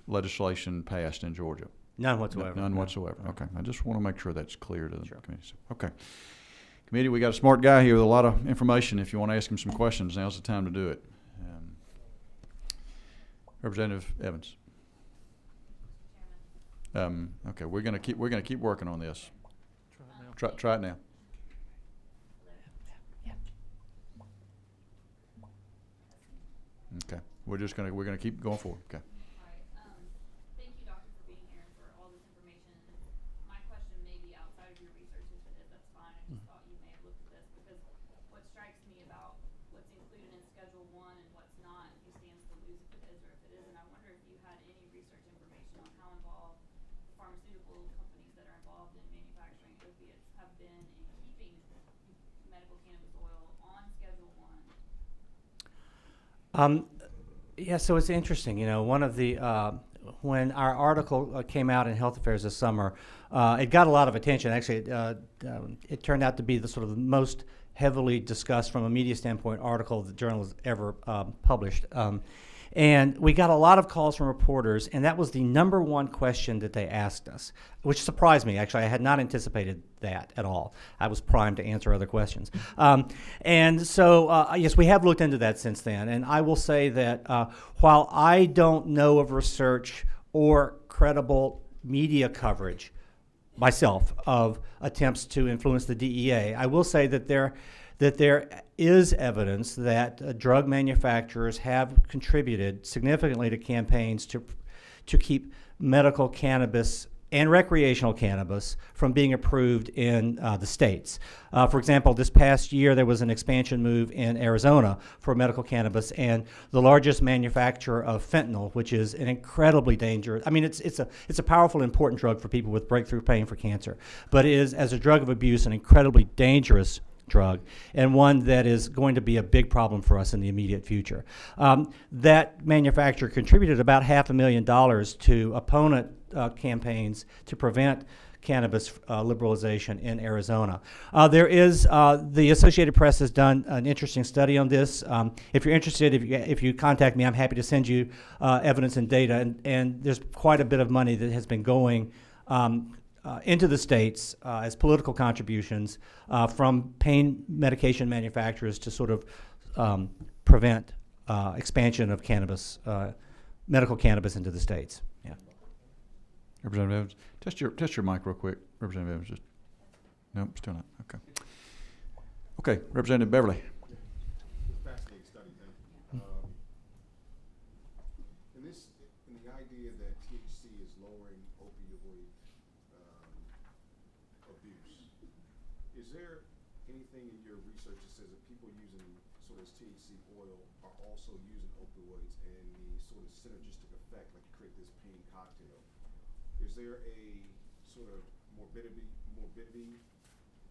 legislation passed in Georgia. None whatsoever. None whatsoever. Okay. I just want to make sure that's clear to the committee. So, okay. Committee, we got a smart guy here with a lot of information. If you want to ask him some questions, now's the time to do it. Representative Evans. Okay, we're gonna keep working on this. Try it now. Okay, we're gonna keep going forward. Okay. All right, thank you, doctor, for being here and for all this information. My question may be outside of your research, if it is, that's fine. I just thought you may have looked at this because what strikes me about what's included in Schedule 1 and what's not, who stands to lose if it is or if it isn't. I wonder if you had any research information on how involved pharmaceutical companies that are involved in manufacturing opiates have been in keeping medical cannabis oil on Schedule 1 Yeah, so it's interesting. One of the when our article came out in Health Affairs this summer, it got a lot of attention. Actually, it turned out to be the sort of the most heavily discussed from a media standpoint article the journal has ever published. And we got a lot of calls from reporters, and that was the number one question that they asked us, which surprised me. Actually, I had not anticipated that at all. I was primed to answer other questions. And so, yes, we have looked into that since then. And I will say that while I don't know of research or credible media coverage myself of attempts to influence the DEA, I will say that there is evidence that drug manufacturers have contributed significantly to campaigns to keep medical cannabis and recreational cannabis from being approved in the states. For example, this past year there was an expansion move in Arizona for medical cannabis, and the largest manufacturer of fentanyl, which is an incredibly dangerous. I mean, it's a powerful, important drug for people with breakthrough pain for cancer, but it is, as a drug of abuse, an incredibly dangerous drug, and one that is going to be a big problem for us in the immediate future. That manufacturer contributed about $500,000 to opponent campaigns to prevent cannabis liberalization in Arizona. There is the Associated Press has done an interesting study on this. If you're interested, if you contact me, I'm happy to send you evidence and data. And there's quite a bit of money that has been going into the states as political contributions from pain medication manufacturers to sort of prevent expansion of cannabis, medical cannabis into the states. Yeah. Representative Evans, test your mic real quick. Representative Evans, nope, still not. Okay, Representative Beverly. Fascinating study, thank you. In the idea that THC is lowering opioid abuse, is there anything in your research that says that people using sort of THC oil are also using opioids and the sort of synergistic effect, like create this pain cocktail? Is there a sort of morbidity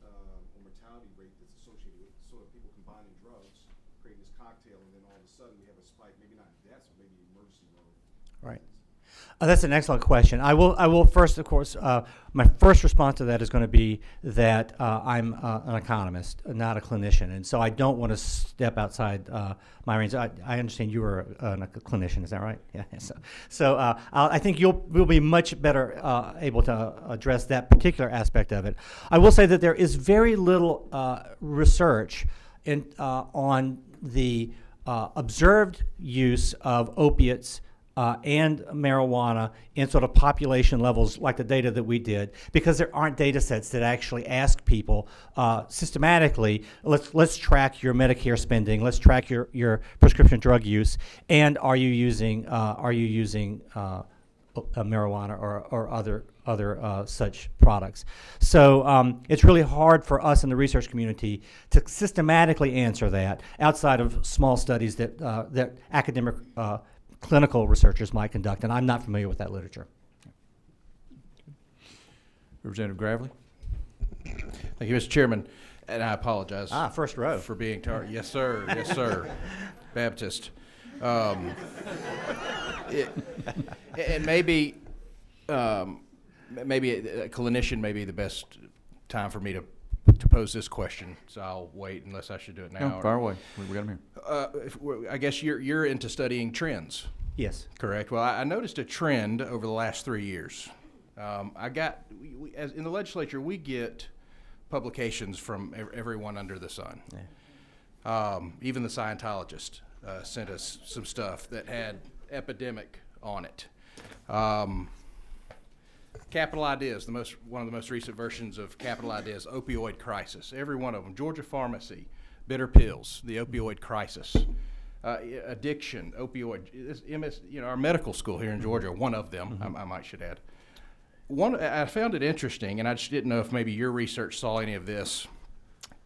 or mortality rate that's associated with sort of people combining drugs, creating this cocktail, and then all of a sudden we have a spike, maybe not in deaths, but maybe emergency mode? Right. That's an excellent question. I will first, of course, my first response to that is going to be that I'm an economist, not a clinician, and so I don't want to step outside my range. I understand you are a clinician, is that right? Yeah. So I think we'll be much better able to address that particular aspect of it. I will say that there is very little research on the observed use of opiates and marijuana in sort of population levels like the data that we did, because there aren't data sets that actually ask people systematically, let's track your Medicare spending, let's track your prescription drug use, and are you using marijuana or other such products. So it's really hard for us in the research community to systematically answer that outside of small studies that academic clinical researchers might conduct, and I'm not familiar with that literature. Representative Gravley. Thank you, Mr. Chairman, and I apologize. First row. For being tired. Yes, sir. Yes, sir. Baptist. And maybe a clinician may be the best time for me to pose this question, so I'll wait unless I should do it now. No, fire away. We got him here. I guess you're into studying trends. Yes. Correct. Well, I noticed a trend over the last 3 years. As in the legislature, we get publications from everyone under the sun. Yeah. Even the Scientologist sent us some stuff that had epidemic on it. Capital Ideas, one of the most recent versions of Capital Ideas, opioid crisis. Every one of them. Georgia Pharmacy, bitter pills, the opioid crisis, addiction, opioid. Our medical school here in Georgia, one of them, I should add. I found it interesting, and I just didn't know if maybe your research saw any of this,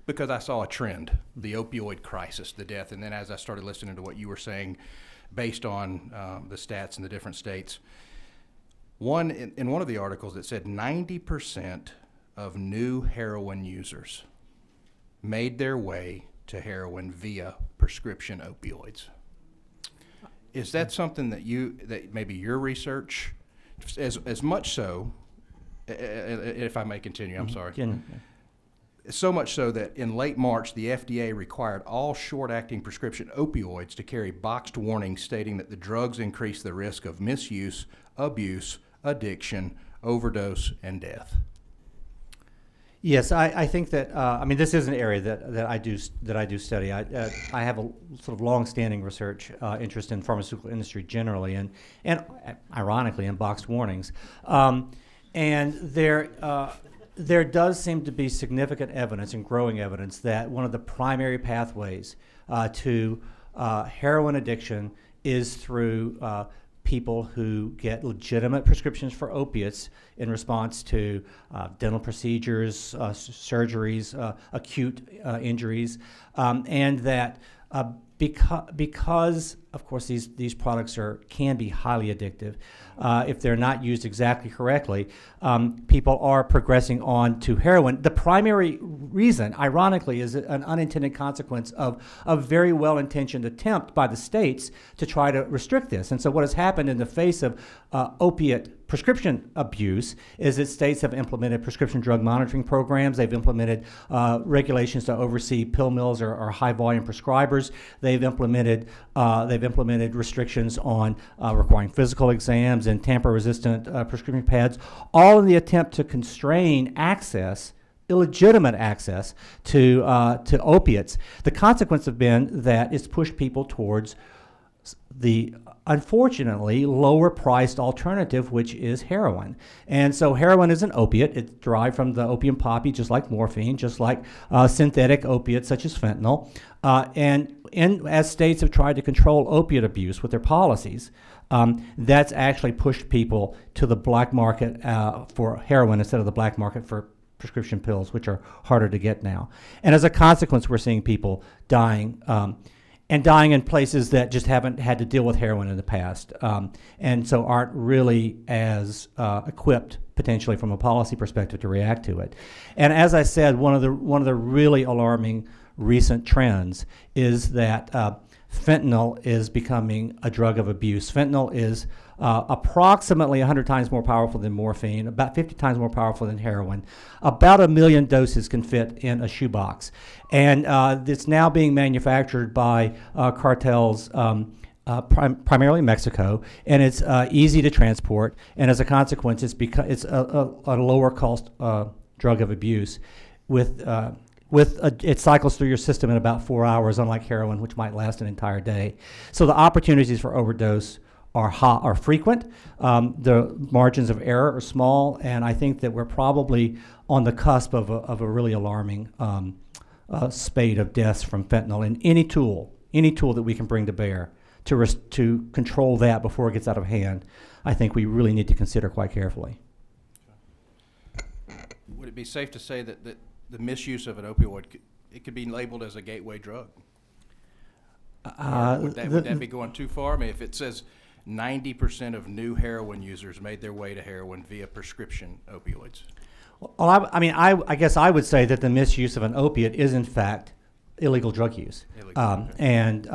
because I saw a trend, the opioid crisis, the death, and then as I started listening to what you were saying, based on the stats in the different states. In one of the articles, it said 90% of new heroin users made their way to heroin via prescription opioids. Is that something that maybe your research, as much so, if I may continue, I'm sorry. So much so that in late March, the FDA required all short-acting prescription opioids to carry boxed warnings stating that the drugs increase the risk of misuse, abuse, addiction, overdose, and death. Yes, I think that this is an area that I do study. I have a sort of long-standing research interest in pharmaceutical industry generally, and ironically in boxed warnings, and there does seem to be significant evidence and growing evidence that one of the primary pathways to heroin addiction is through people who get legitimate prescriptions for opiates in response to dental procedures, surgeries, acute injuries, and that because of course these products can be highly addictive if they're not used exactly correctly, people are progressing on to heroin. The primary reason, ironically, is an unintended consequence of a very well-intentioned attempt by the states to try to restrict this. And so what has happened in the face of opiate prescription abuse is that states have implemented prescription drug monitoring programs. They've implemented regulations to oversee pill mills or high-volume prescribers. They've implemented restrictions on requiring physical exams and tamper-resistant prescription pads, all in the attempt to constrain access, illegitimate access to opiates. The consequence has been that it's pushed people towards the unfortunately lower-priced alternative, which is heroin. And so heroin is an opiate. It's derived from the opium poppy, just like morphine, just like synthetic opiates such as fentanyl. As states have tried to control opiate abuse with their policies, that's actually pushed people to the black market for heroin instead of the black market for prescription pills, which are harder to get now. And as a consequence, we're seeing people dying, and dying in places that just haven't had to deal with heroin in the past, and so aren't really as equipped potentially from a policy perspective to react to it. And as I said, one of the really alarming recent trends is that fentanyl is becoming a drug of abuse. Fentanyl is approximately 100 times more powerful than morphine, about 50 times more powerful than heroin. About 1 million doses can fit in a shoebox. And it's now being manufactured by cartels primarily Mexico, and it's easy to transport. And as a consequence, it's a lower cost drug of abuse it cycles through your system in about 4 hours, unlike heroin, which might last an entire day. So the opportunities for overdose are frequent. The margins of error are small, and I think that we're probably on the cusp of a really alarming spate of deaths from fentanyl. And any tool that we can bring to bear to control that before it gets out of hand, I think we really need to consider quite carefully. Would it be safe to say that the misuse of an opioid, it could be labeled as a gateway drug? Would that be going too far? I mean, if it says 90% of new heroin users made their way to heroin via prescription opioids. Well, I guess I would say that the misuse of an opiate is in fact illegal drug use, and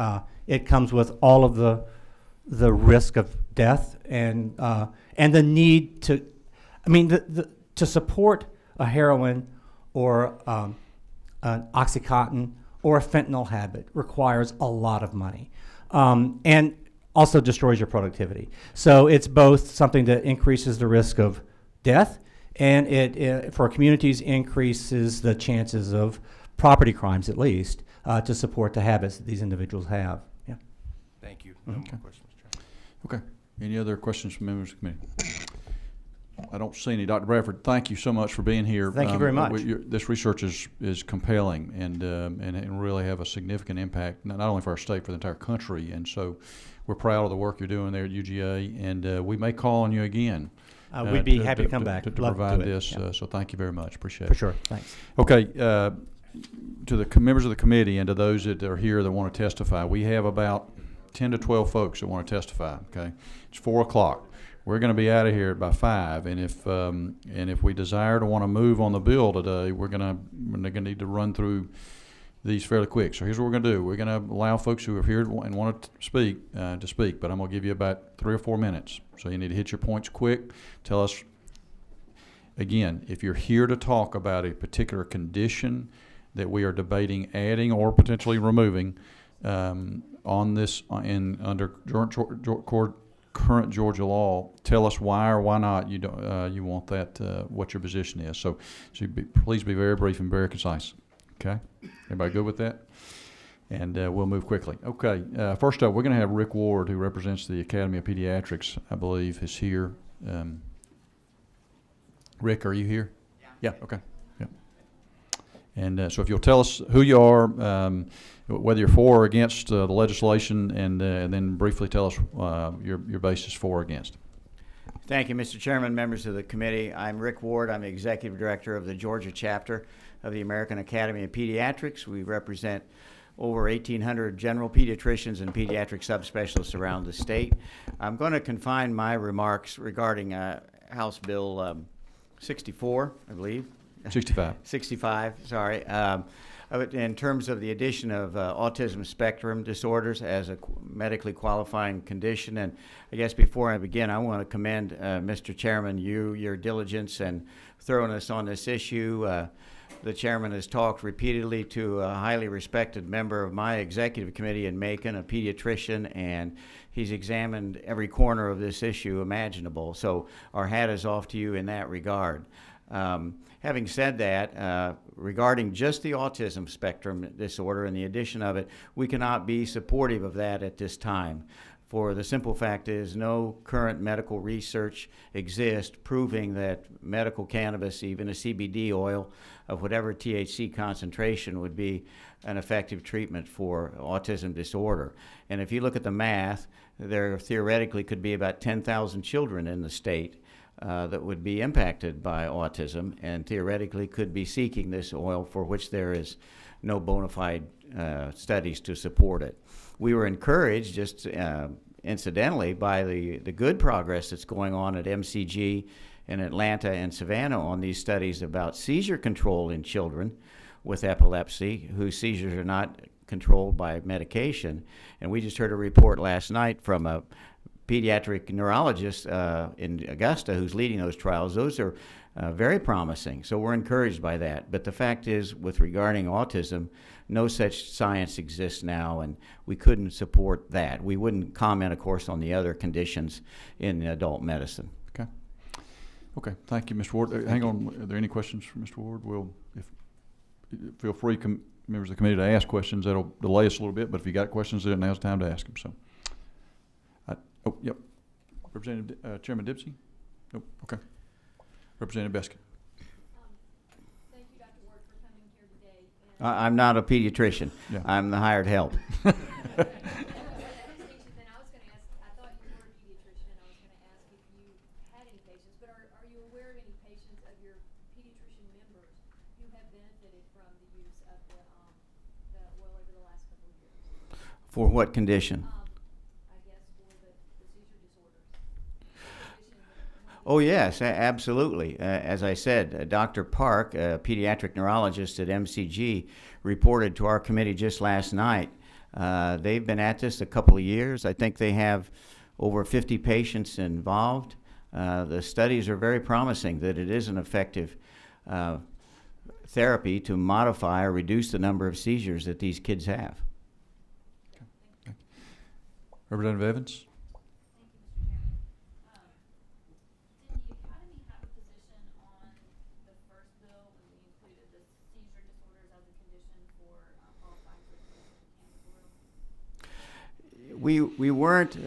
it comes with all of the risk of death and the need to, to support a heroin or an Oxycontin or a fentanyl habit requires a lot of money, and also destroys your productivity. So it's both something that increases the risk of death, and it for communities increases the chances of property crimes, at least, to support the habits that these individuals have. Yeah. Thank you. No more questions, Mr. Chairman. Okay. Any other questions from members of the committee? I don't see any. Dr. Bradford, thank you so much for being here. Thank you very much. This research is compelling and really have a significant impact, not only for our state, for the entire country. And so we're proud of the work you're doing there at UGA, and we may call on you again. We'd be happy to come back. To Love provide to do it. this. Yeah. So thank you very much. Appreciate it. For sure. Thanks. Okay. To the members of the committee and to those that are here that want to testify, we have about 10 to 12 folks that want to testify. Okay. It's 4 o'clock. We're going to be out of here by 5, and if we desire to want to move on the bill today, we're going to need to run through these fairly quick. So here's what we're going to do. We're going to allow folks who are here and want to speak, but I'm going to give you about 3 or 4 minutes. So you need to hit your points quick. Tell us, again, if you're here to talk about a particular condition that we are debating adding or potentially removing on this under current Georgia law, tell us why or why not you don't you want that what your position is. So please be very brief and very concise. Okay, everybody good with that? And we'll move quickly. Okay, first up, we're going to have Rick Ward, who represents the Academy of Pediatrics, I believe, is here. Rick, are you here? Yeah. Okay. Yeah. And so if you'll tell us who you are, whether you're for or against the legislation, and then briefly tell us your basis for or against. Thank you, Mr. Chairman, members of the committee. I'm Rick Ward. I'm the Executive Director of the Georgia chapter of the American Academy of Pediatrics. We represent over 1,800 general pediatricians and pediatric subspecialists around the state. I'm going to confine my remarks regarding House Bill 64, I believe. 65. 65, sorry. In terms of the addition of autism spectrum disorders as a medically qualifying condition. And I guess before I begin, I want to commend Mr. Chairman, your diligence and thoroughness on this issue. The chairman has talked repeatedly to a highly respected member of my executive committee in Macon, a pediatrician, and he's examined every corner of this issue imaginable. So our hat is off to you in that regard. Having said that, regarding just the autism spectrum disorder and the addition of it, we cannot be supportive of that at this time. For the simple fact is no current medical research exists proving that medical cannabis, even a CBD oil of whatever THC concentration, would be an effective treatment for autism disorder. And if you look at the math, there theoretically could be about 10,000 children in the state that would be impacted by autism and theoretically could be seeking this oil, for which there is no bona fide studies to support it. We were encouraged, just incidentally, by the good progress that's going on at MCG in Atlanta and Savannah on these studies about seizure control in children with epilepsy whose seizures are not controlled by medication. And we just heard a report last night from a pediatric neurologist in Augusta who's leading those trials. Those are very promising. So we're encouraged by that. But the fact is, with regarding autism, no such science exists now, and we couldn't support that. We wouldn't comment, of course, on the other conditions in adult medicine. Okay. Okay. Thank you, Mr. Ward. Hang on. Are there any questions for Mr. Ward? Feel free, members of the committee, to ask questions. That'll delay us a little bit, but if you got questions, then now's the time to ask them. So. Yep. Representative Chairman Dempsey? Nope. Okay. Representative Beskin. Thank you, Dr. Ward, for coming here today. I'm not a pediatrician. Yeah. I'm the hired help. Then I was going to ask, I thought you were a pediatrician, and I was going to ask if you had any patients, but are you aware of any patients of your pediatrician members who have benefited from the use of the oil over the last couple of years? For what condition? I guess for the seizure disorders. Oh, yes, absolutely. As I said, Dr. Park, a pediatric neurologist at MCG, reported to our committee just last night. They've been at this a couple of years. I think they have over 50 patients involved. The studies are very promising that it is an effective therapy to modify or reduce the number of seizures that these kids have. Okay. Representative Evans? Did the Academy have a position on the first bill when we included the seizure disorders as a condition for qualifying for cannabis oil? We weren't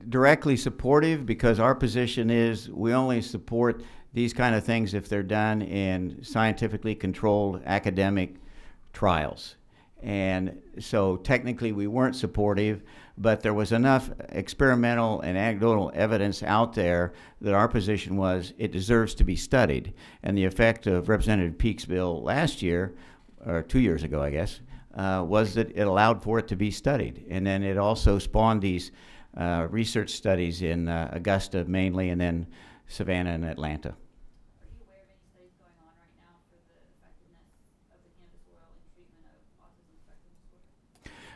directly supportive because our position is we only support these kind of things if they're done in scientifically controlled academic trials. And so technically we weren't supportive, but there was enough experimental and anecdotal evidence out there that our position was it deserves to be studied. And the effect of Representative Peake's bill last year, or 2 years ago, I guess, was that it allowed for it to be studied. And then it also spawned these research studies in Augusta mainly, and then Savannah and Atlanta. Are you aware of any studies going on right now for the effectiveness of the cannabis oil in treatment of autism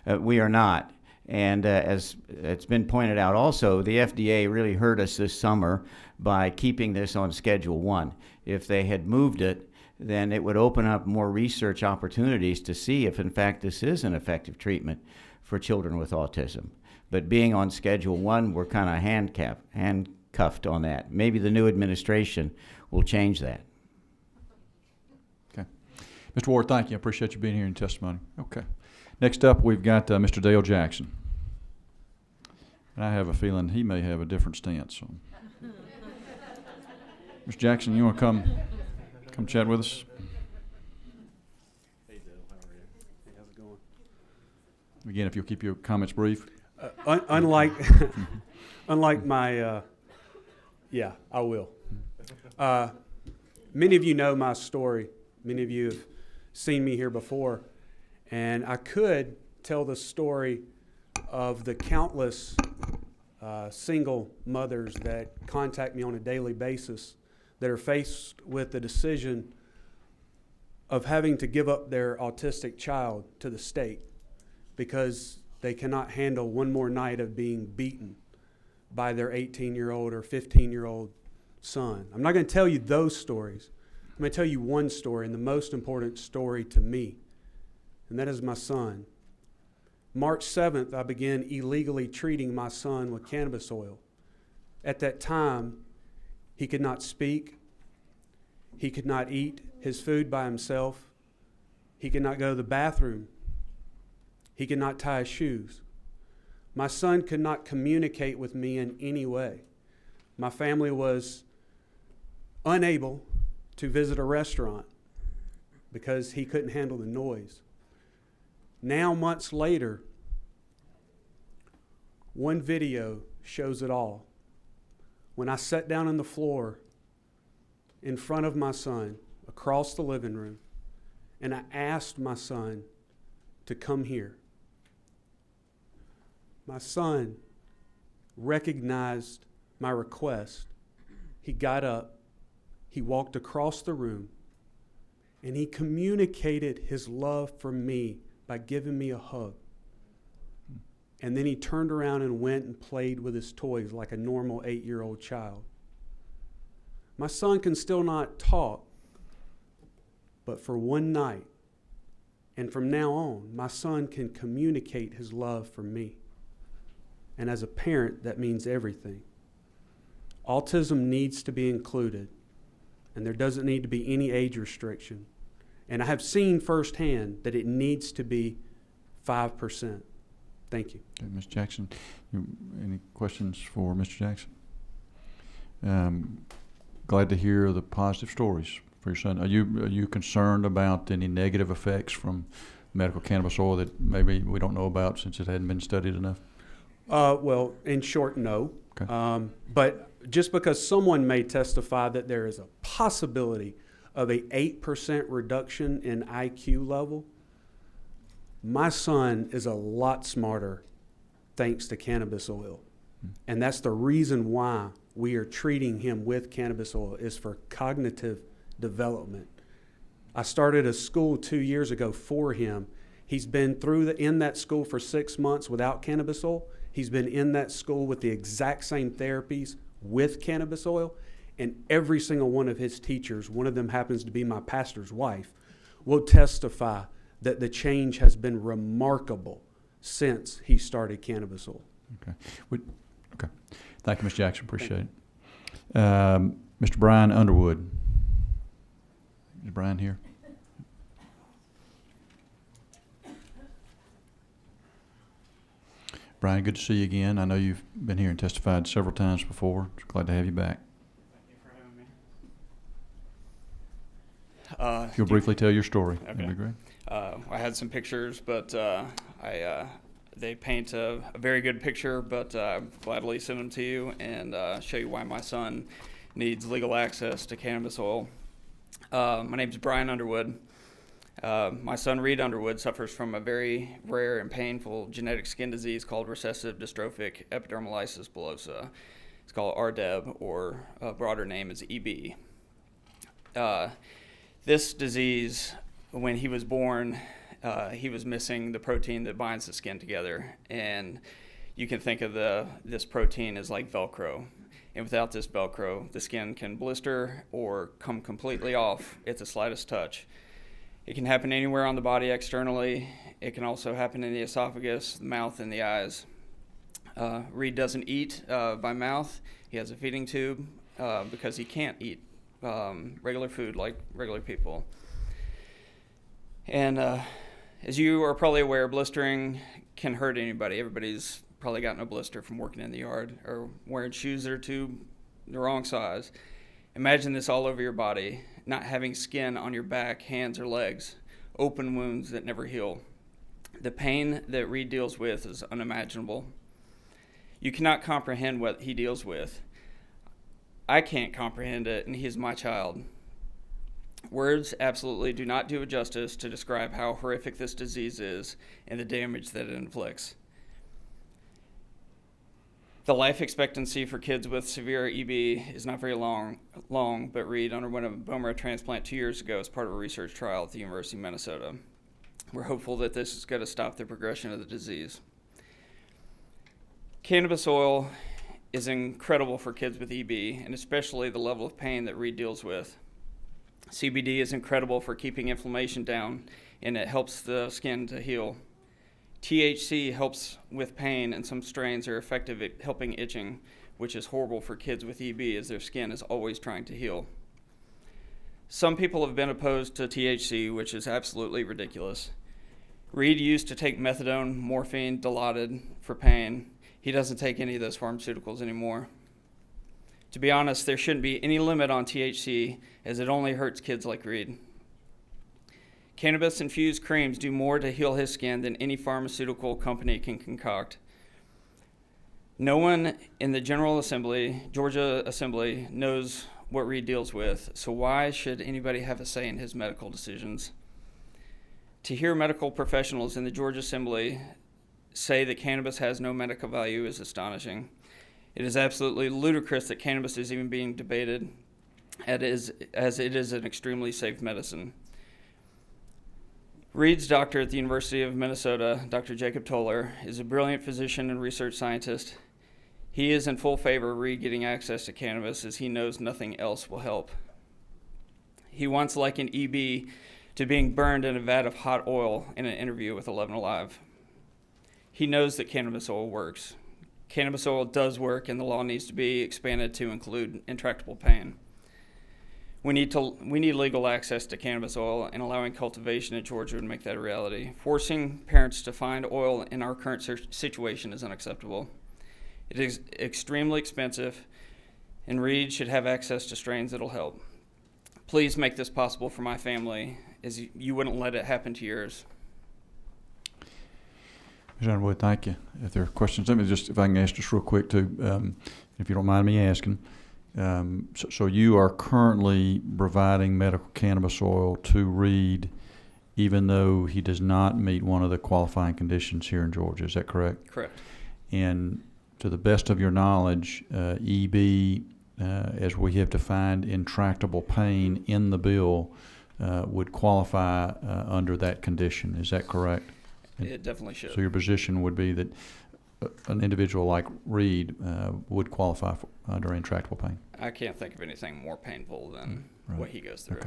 We are not. And as it's been pointed out also, the FDA really hurt us this summer by keeping this on Schedule 1. If they had moved it, then it would open up more research opportunities to see if, in fact, this is an effective treatment for children with autism. But being on Schedule 1, we're kind of handcuffed on that. Maybe the new administration will change that. Okay. Mr. Ward, thank you. I appreciate you being here in testimony. Okay. Next up, we've got Mr. Dale Jackson. And I have a feeling he may have a different stance. So. Mr. Jackson, you want to come chat with us? Hey Dale, how are you? Hey, how's it going? Again, if you'll keep your comments brief. Unlike my, yeah, I will. Many of you know my story. Many of you have seen me here before. And I could tell the story of the countless single mothers that contact me on a daily basis that are faced with the decision of having to give up their autistic child to the state because they cannot handle one more night of being beaten by their 18-year-old or 15-year-old son. I'm not going to tell you those stories. I'm going to tell you one story, and the most important story to me, and that is my son. March 7th, I began illegally treating my son with cannabis oil. At that time, he could not speak. He could not eat his food by himself. He could not go to the bathroom. He could not tie his shoes. My son could not communicate with me in any way. My family was unable to visit a restaurant because he couldn't handle the noise. Now, months later, one video shows it all. When I sat down on the floor in front of my son across the living room, and I asked my son to come here, my son recognized my request. He got up, he walked across the room, and he communicated his love for me by giving me a hug. And then he turned around and went and played with his toys like a normal 8-year-old child. My son can still not talk, but for one night, and from now on, my son can communicate his love for me. And as a parent, that means everything. Autism needs to be included, and there doesn't need to be any age restriction. And I have seen firsthand that it needs to be 5%. Thank you. Okay, Ms. Jackson, any questions for Mr. Jackson? Glad to hear the positive stories for your son. Are you concerned about any negative effects from medical cannabis oil that maybe we don't know about since it hadn't been studied enough? Well, in short, no. Okay. But just because someone may testify that there is a possibility of a 8% reduction in IQ level, my son is a lot smarter thanks to cannabis oil. And that's the reason why we are treating him with cannabis oil, is for cognitive development. I started a school 2 years ago for him. He's been in that school for 6 months without cannabis oil. He's been in that school with the exact same therapies with cannabis oil. And every single one of his teachers, one of them happens to be my pastor's wife, will testify that the change has been remarkable since he started cannabis oil. Okay. Okay. Thank you, Ms. Jackson. Appreciate it. Mr. Brian Underwood. Is Brian here? Brian, good to see you again. I know you've been here and testified several times before. Glad to have you back. Thank you for having me. If you'll briefly tell your story, Okay. that'd be great. I had some pictures, but they paint a very good picture, but I'll gladly send them to you and show you why my son needs legal access to cannabis oil. My name's Brian Underwood. My son, Reed Underwood, suffers from a very rare and painful genetic skin disease called recessive dystrophic epidermolysis bullosa. It's called RDEB, or a broader name is EB. This disease, when he was born, he was missing the protein that binds the skin together. And you can think of this protein as like Velcro. And without this Velcro, the skin can blister or come completely off at the slightest touch. It can happen anywhere on the body externally. It can also happen in the esophagus, the mouth, and the eyes. Reed doesn't eat by mouth. He has a feeding tube because he can't eat regular food like regular people. And as you are probably aware, blistering can hurt anybody. Everybody's probably gotten a blister from working in the yard or wearing shoes that are the wrong size. Imagine this all over your body, not having skin on your back, hands, or legs, open wounds that never heal. The pain that Reed deals with is unimaginable. You cannot comprehend what he deals with. I can't comprehend it, and he is my child. Words absolutely do not do it justice to describe how horrific this disease is and the damage that it inflicts. The life expectancy for kids with severe EB is not very long, but Reed underwent a bone marrow transplant 2 years ago as part of a research trial at the University of Minnesota. We're hopeful that this is going to stop the progression of the disease. Cannabis oil is incredible for kids with EB, and especially the level of pain that Reed deals with. CBD is incredible for keeping inflammation down, and it helps the skin to heal. THC helps with pain, and some strains are effective at helping itching, which is horrible for kids with EB as their skin is always trying to heal. Some people have been opposed to THC, which is absolutely ridiculous. Reed used to take methadone, morphine, Dilaudid for pain. He doesn't take any of those pharmaceuticals anymore. To be honest, there shouldn't be any limit on THC, as it only hurts kids like Reed. Cannabis-infused creams do more to heal his skin than any pharmaceutical company can concoct. No one in the Georgia Assembly, knows what Reed deals with, so why should anybody have a say in his medical decisions? To hear medical professionals in the Georgia Assembly say that cannabis has no medical value is astonishing. It is absolutely ludicrous that cannabis is even being debated, as it is an extremely safe medicine. Reed's doctor at the University of Minnesota, Dr. Jacob Toller, is a brilliant physician and research scientist. He is in full favor of Reed getting access to cannabis, as he knows nothing else will help. He once likened EB to being burned in a vat of hot oil in an interview with 11 Alive. He knows that cannabis oil works. Cannabis oil does work, and the law needs to be expanded to include intractable pain. We need legal access to cannabis oil, and allowing cultivation in Georgia would make that a reality. Forcing parents to find oil in our current situation is unacceptable. It is extremely expensive, and Reed should have access to strains that'll help. Please make this possible for my family, as you wouldn't let it happen to yours. Ms. Underwood, thank you. If there are questions, let me just, if I can ask just real quick too, if you don't mind me asking. So you are currently providing medical cannabis oil to Reed, even though he does not meet one of the qualifying conditions here in Georgia. Is that correct? Correct. And to the best of your knowledge, EB, as we have defined intractable pain in the bill, would qualify under that condition. Is that correct? It definitely should. So your position would be that an individual like Reed would qualify under intractable pain? I can't think of anything more painful than what he goes through.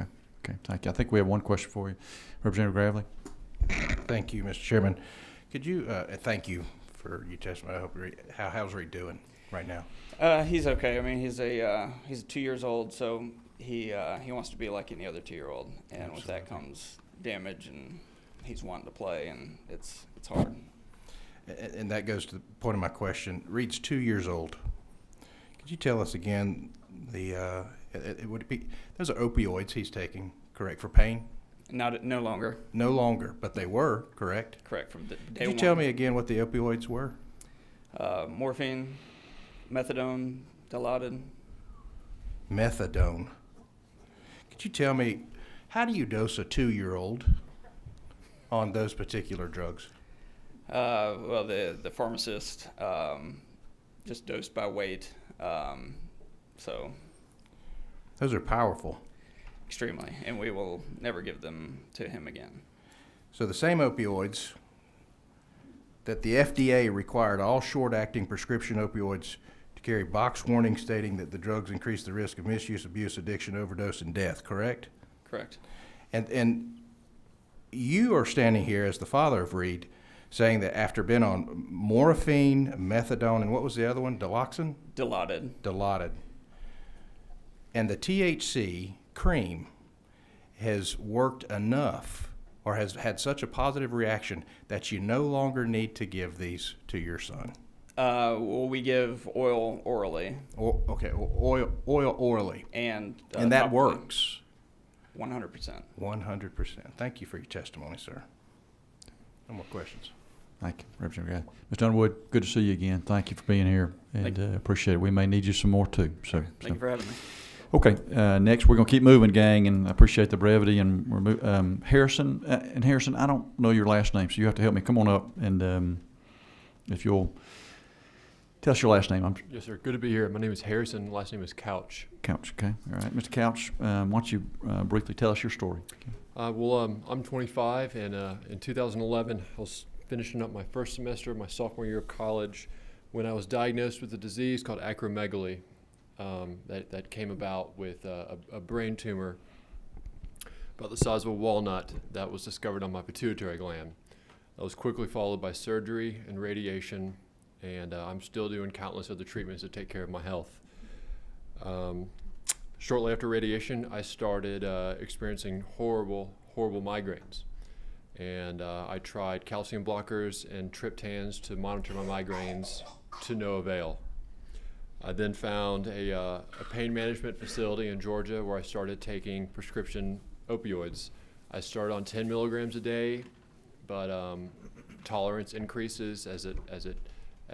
Okay, thank you. I think we have one question for you. Representative Gravley. Thank you, Mr. Chairman. Could you, thank you for your testimony. I hope how's Reed doing right now? He's okay. I mean, he's 2 years old, so he wants to be like any other 2-year-old, and Absolutely. with that comes damage, and he's wanting to play, and it's hard. And that goes to the point of my question. Reed's 2 years old. Could you tell us again would it be, those are opioids he's taking, correct, for pain? No longer. No longer, but they were, correct? Correct, from day Could you one. tell me again what the opioids were? Morphine, methadone, Dilaudid. Methadone. Could you tell me, how do you dose a 2-year-old on those particular drugs? Well, the pharmacist just dosed by weight, so Those are powerful. extremely, and we will never give them to him again. So the same opioids that the FDA required all short-acting prescription opioids to carry box warnings stating that the drugs increase the risk of misuse, abuse, addiction, overdose, and death, correct? Correct. And you are standing here as the father of Reed saying that after being on morphine, methadone, and what was the other one, Diloxin? Dilaudid. And the THC cream has worked enough or has had such a positive reaction that you no longer need to give these to your son. Well, we give oil orally. Oil orally. And that works. 100%. 100%. Thank you for your testimony, sir. No more questions. Thank you, Representative Gravley. Mr. Underwood, good to see you again. Thank you for being here, and appreciate it. We may need you some more too. So, Thank you for having me. Okay, next we're going to keep moving, gang, and I appreciate the brevity. And we're Harrison, and Harrison, I don't know your last name, so you have to help me. Come on up, and if you'll tell us your last name. Yes, sir. Good to be here. My name is Harrison. Last name is Couch. Couch, okay. All right, Mr. Couch, why don't you briefly tell us your story? Well, I'm 25, and in 2011, I was finishing up my first semester of my sophomore year of college when I was diagnosed with a disease called acromegaly. That came about with a brain tumor about the size of a walnut that was discovered on my pituitary gland. That was quickly followed by surgery and radiation, and I'm still doing countless other treatments to take care of my health. Shortly after radiation, I started experiencing horrible migraines. And I tried calcium blockers and triptans to monitor my migraines to no avail. I then found a pain management facility in Georgia where I started taking prescription opioids. I started on 10 milligrams a day, but tolerance increases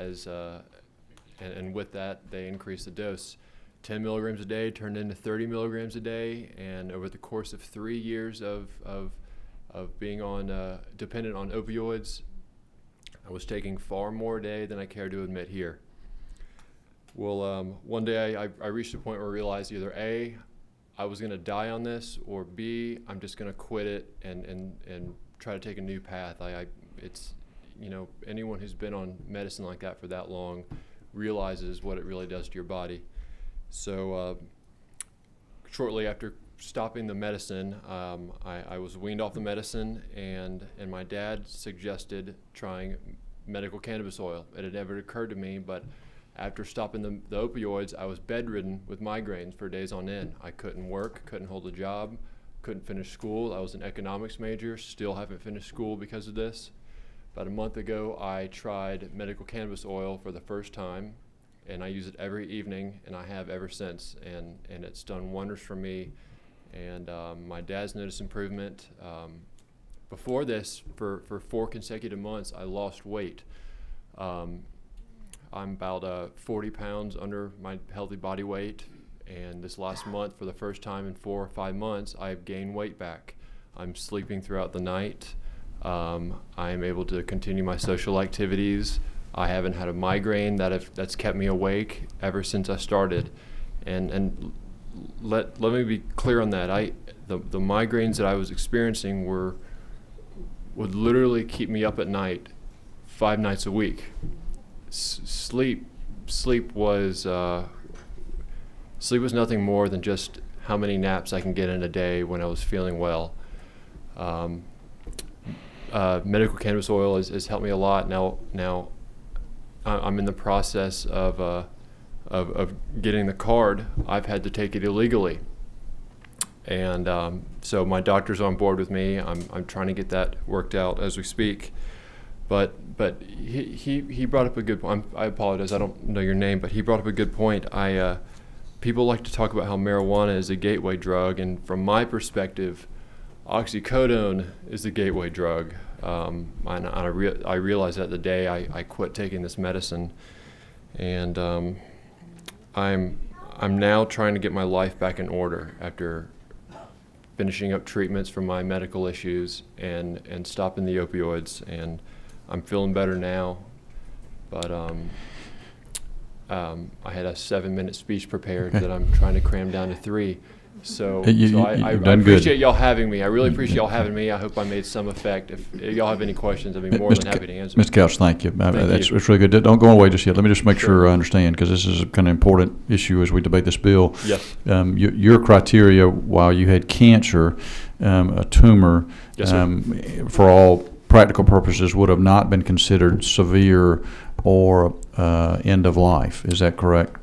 and with that they increase the dose. 10 milligrams a day turned into 30 milligrams a day, and over the course of 3 years of being on dependent on opioids, I was taking far more a day than I care to admit here. Well, one day I reached a point where I realized either A, I was going to die on this, or B, I'm just going to quit it and try to take a new path. It's, you know, anyone who's been on medicine like that for that long realizes what it really does to your body. So shortly after stopping the medicine, I was weaned off the medicine, and my dad suggested trying medical cannabis oil. It had never occurred to me, but after stopping the opioids, I was bedridden with migraines for days on end. I couldn't work, couldn't hold a job, couldn't finish school. I was an economics major, still haven't finished school because of this. About a month ago, I tried medical cannabis oil for the first time, and I use it every evening, and I have ever since, and it's done wonders for me. And my dad's noticed improvement. Before this, for 4 consecutive months, I lost weight. I'm about 40 pounds under my healthy body weight, and this last month, for the first time in 4 or 5 months, I've gained weight back. I'm sleeping throughout the night. I'm able to continue my social activities. I haven't had a migraine that's kept me awake ever since I started. And let me be clear on that. The migraines that I was experiencing would literally keep me up at night 5 nights a week. Sleep was nothing more than just how many naps I can get in a day when I was feeling well. Medical cannabis oil has helped me a lot. Now I'm in the process of getting the card. I've had to take it illegally, and so my doctor's on board with me. I'm trying to get that worked out as we speak. But he brought up a good point. I apologize, I don't know your name, but he brought up a good point. People like to talk about how marijuana is a gateway drug, and from my perspective, oxycodone is the gateway drug. I realized that the day I quit taking this medicine, and I'm now trying to get my life back in order after finishing up treatments for my medical issues and stopping the opioids, and I'm feeling better now. But I had a 7-minute speech prepared that I'm trying to cram down to 3. So, You've I done good. appreciate y'all having me. I really appreciate y'all having me. I hope I made some effect. If y'all have any questions, I'd be more than happy to answer. Mr. Couch, thank you. Thank That's you. it's really good. Don't go away just yet. Let me just make Sure. sure I understand, because this is a kind of important issue as we debate this bill. Yes. Your criteria, while you had cancer, a tumor, Yes, sir. for all practical purposes, would have not been considered severe or end of life. Is that correct?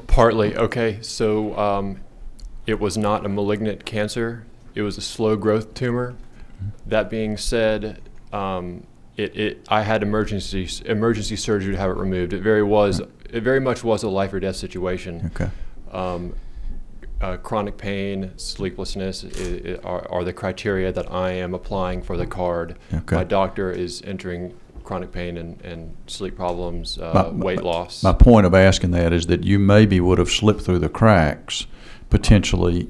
Partly, okay. So it was not a malignant cancer. It was a slow growth tumor. That being said, I had emergency surgery to have it removed. It very much was a life or death situation. Okay. Chronic pain, sleeplessness are the criteria that I am applying for the card. Okay. My doctor is entering chronic pain and sleep problems, weight loss. My point of asking that is that you maybe would have slipped through the cracks potentially,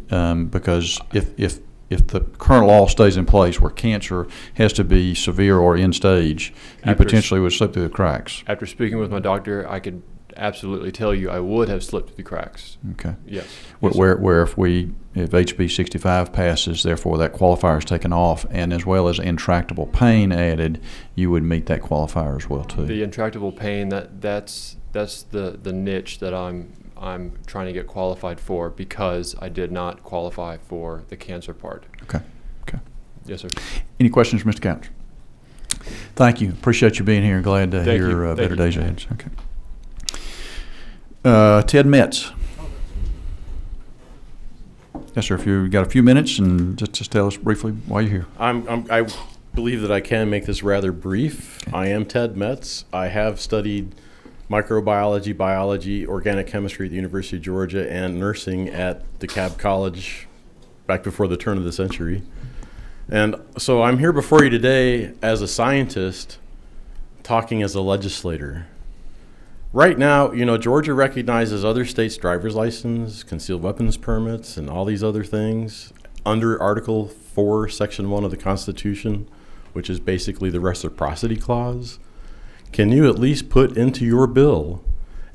because if the current law stays in place where cancer has to be severe or end stage, you After potentially would slip through the cracks. After speaking with my doctor, I could absolutely tell you I would have slipped through the cracks. Okay. Yes. Where if HB 65 passes, therefore that qualifier is taken off, and as well as intractable pain added, you would meet that qualifier as well too. The intractable pain, that's the niche that I'm trying to get qualified for, because I did not qualify for the cancer part. Okay. Yes, sir. Any questions for Mr. Couch? Thank you. Appreciate you being here. Glad to Thank hear you. Thank Better you. Days Ahead. Okay. Ted Metz. Yes, sir. If you've got a few minutes, and just tell us briefly why you're here. I believe that I can make this rather brief. I am Ted Metz. I have studied microbiology, biology, organic chemistry at the University of Georgia, and nursing at DeKalb College back before the turn of the century. And so I'm here before you today as a scientist, talking as a legislator. Right now, Georgia recognizes other states' driver's license, concealed weapons permits, and all these other things under Article 4, Section 1 of the Constitution, which is basically the reciprocity clause. Can you at least put into your bill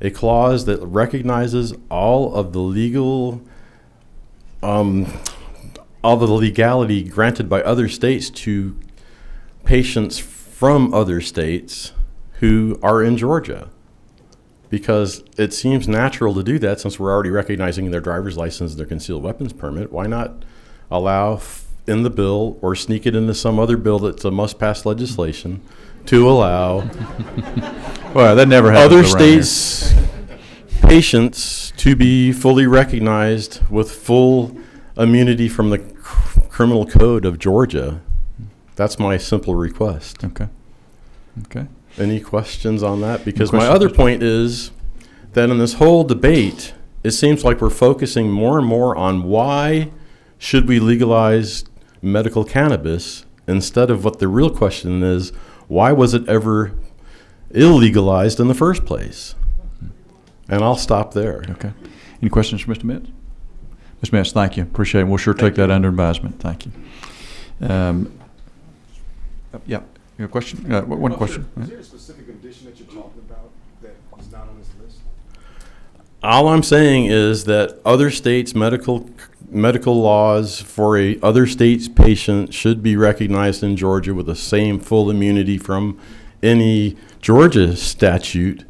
a clause that recognizes all of the legality granted by other states to patients from other states who are in Georgia? Because it seems natural to do that, since we're already recognizing their driver's license and their concealed weapons permit. Why not allow in the bill, or sneak it into some other bill that's a must-pass legislation, to allow Well, that never happens other around here. states' patients to be fully recognized with full immunity from the criminal code of Georgia? That's my simple request. Okay. Any questions on that? Because my questions, other Mr. point is that in this whole debate, it seems like we're focusing more and more on why should we legalize medical cannabis, instead of what the real question is, why was it ever illegalized in the first place? And I'll stop there. Okay. Any questions for Mr. Metz? Ms. Metz, thank you. Appreciate it. We'll sure take that under advisement. Thank you. Yeah. You have a question? One question. Is there a specific condition that you're talking about that is not on this list? All I'm saying is that other states' medical laws for a other state's patient should be recognized in Georgia with the same full immunity from any Georgia statute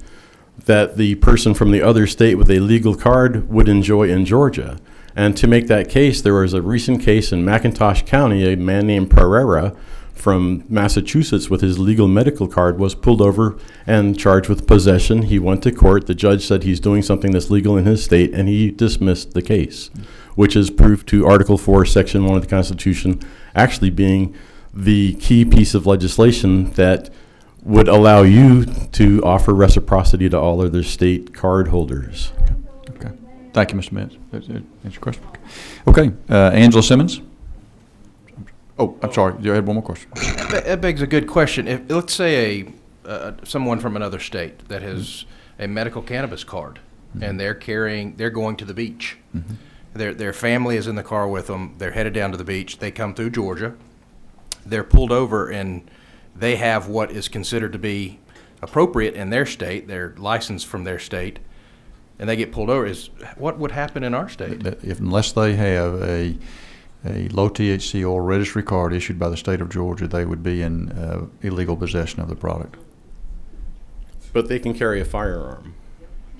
that the person from the other state with a legal card would enjoy in Georgia. And to make that case, there was a recent case in McIntosh County. A man named Pereira from Massachusetts with his legal medical card was pulled over and charged with possession. He went to court. The judge said he's doing something that's legal in his state, and he dismissed the case, which is proof to Article 4, Section 1 of the Constitution actually being the key piece of legislation that would allow you to offer reciprocity to all other state card holders. Okay. Thank you, Mr. Metz. That's your question. Okay. Angela Simmons. Oh, I'm sorry. You had one more question. That begs a good question. If, let's say someone from another state that has a medical cannabis card, and they're going to the beach. Their family is in the car with them. They're headed down to the beach. They come through Georgia. They're pulled over, and they have what is considered to be appropriate in their state. They're licensed from their state. and they get pulled over, is what would happen in our state? Unless they have a low THC oil registry card issued by the state of Georgia, they would be in illegal possession of the product. But they can carry a firearm.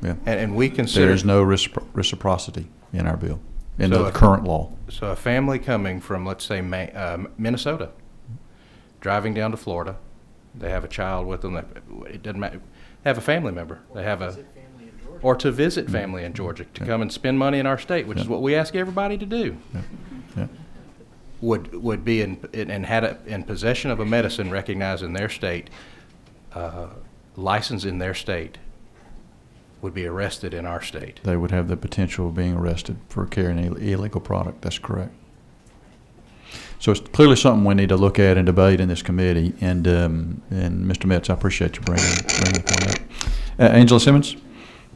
Yeah. And we consider... There is no reciprocity in our bill, in So the if- current law. So a family coming from, let's say, Minnesota, driving down to Florida, they have a child with them, it doesn't matter, have a family member, they have a... Or to visit family in Georgia, to come and spend money in our state, which is what we ask everybody to do. Yeah. Would be in possession of a medicine recognized in their state, licensed in their state, would be arrested in our state. They would have the potential of being arrested for carrying an illegal product. That's correct. So it's clearly something we need to look at and debate in this committee. And Mr. Metz, I appreciate you bringing the point up. Angela Simmons?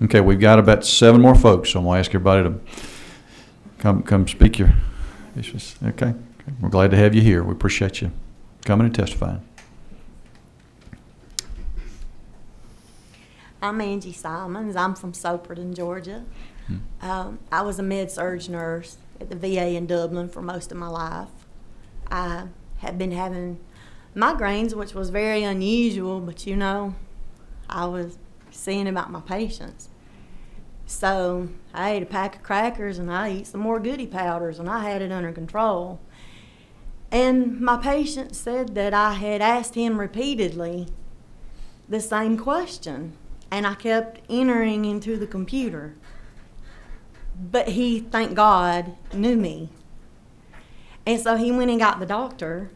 Okay, we've got about 7 more folks, so I'm going to ask everybody to come speak your issues. Okay. We're glad to have you here. We appreciate you coming and testifying. I'm Angie Simons. I'm from Soperton, Georgia. I was a med-surg nurse at the VA in Dublin for most of my life. I had been having migraines, which was very unusual, but you know, I was seeing about my patients. So I ate a pack of crackers and I ate some more goody powders and I had it under control. And my patient said that I had asked him repeatedly the same question, and I kept entering into the computer. But he, thank God, knew me. And so he went and got the doctor.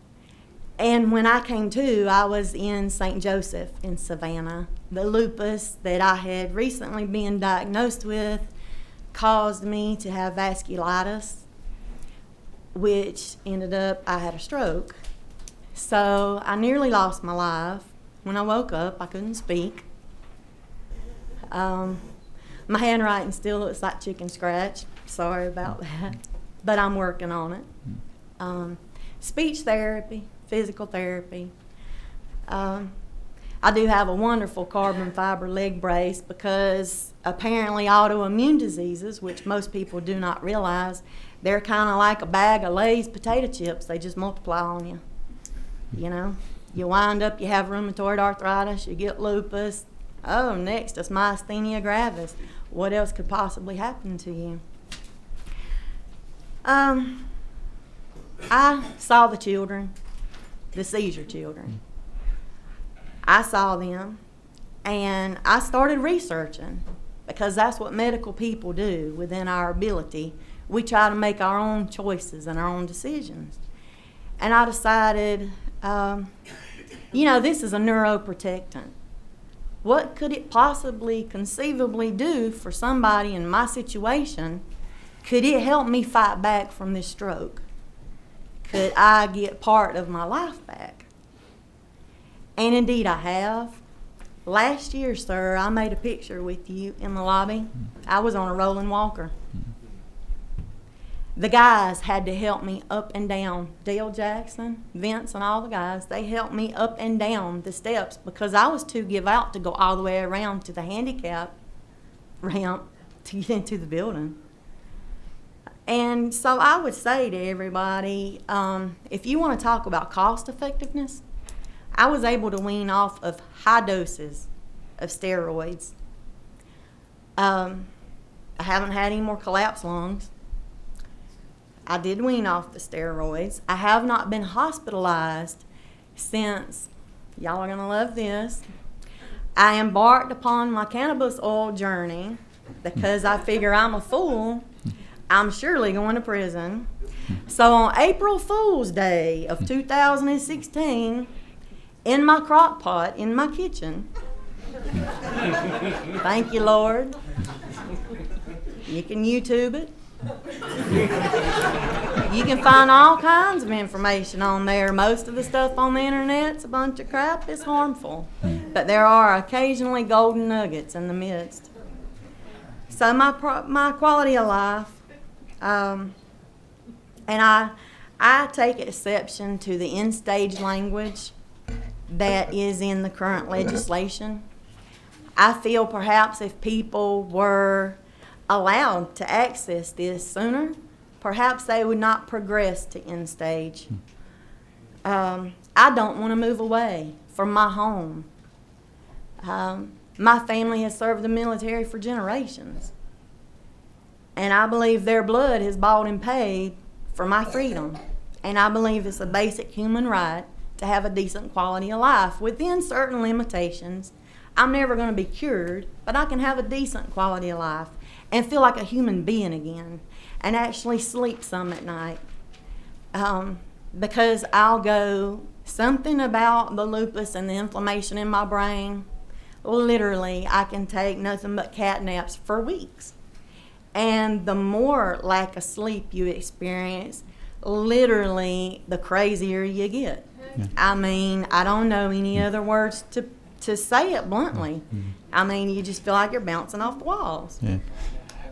And when I came to, I was in St. Joseph in Savannah. The lupus that I had recently been diagnosed with caused me to have vasculitis, which ended up, I had a stroke. So I nearly lost my life. When I woke up, I couldn't speak. My handwriting still looks like chicken scratch. Sorry about that. But I'm working on it. Speech therapy, physical therapy. I do have a wonderful carbon fiber leg brace because apparently autoimmune diseases, which most people do not realize, they're kind of like a bag of Lay's potato chips. They just multiply on you. You know, you wind up, you have rheumatoid arthritis, you get lupus. Oh, next is myasthenia gravis. What else could possibly happen to you? I saw the children, the seizure children. I saw them, and I started researching because that's what medical people do within our ability. We try to make our own choices and our own decisions. And I decided, you know, this is a neuroprotectant. What could it possibly, conceivably do for somebody in my situation? Could it help me fight back from this stroke? Could I get part of my life back? And indeed I have. Last year, sir, I made a picture with you in the lobby. I was on a rolling walker. The guys had to help me up and down. Dale Jackson, Vince, and all the guys, they helped me up and down the steps because I was too give out to go all the way around to the handicap ramp to get into the building. And so I would say to everybody, if you want to talk about cost effectiveness, I was able to wean off of high doses of steroids. I haven't had any more collapsed lungs. I did wean off the steroids. I have not been hospitalized since, y'all are going to love this, I embarked upon my cannabis oil journey because I figure I'm a fool. I'm surely going to prison. So on April Fool's Day of 2016, in my crock pot in my kitchen, thank you, Lord. You can YouTube it. You can find all kinds of information on there. Most of the stuff on the internet's a bunch of crap. It's harmful. But there are occasionally golden nuggets in the midst. So my quality of life, and I take exception to the end-stage language that is in the current legislation. I feel perhaps if people were allowed to access this sooner, perhaps they would not progress to end stage. I don't want to move away from my home. My family has served the military for generations, and I believe their blood has bought and paid for my freedom. And I believe it's a basic human right to have a decent quality of life within certain limitations. I'm never going to be cured, but I can have a decent quality of life and feel like a human being again and actually sleep some at night. Because I'll go something about the lupus and the inflammation in my brain. Literally, I can take nothing but cat naps for weeks. And the more lack of sleep you experience, literally, the crazier you get. Yeah. I mean, I don't know any other words to say it bluntly. I mean, you just feel like you're bouncing off the walls. Yeah.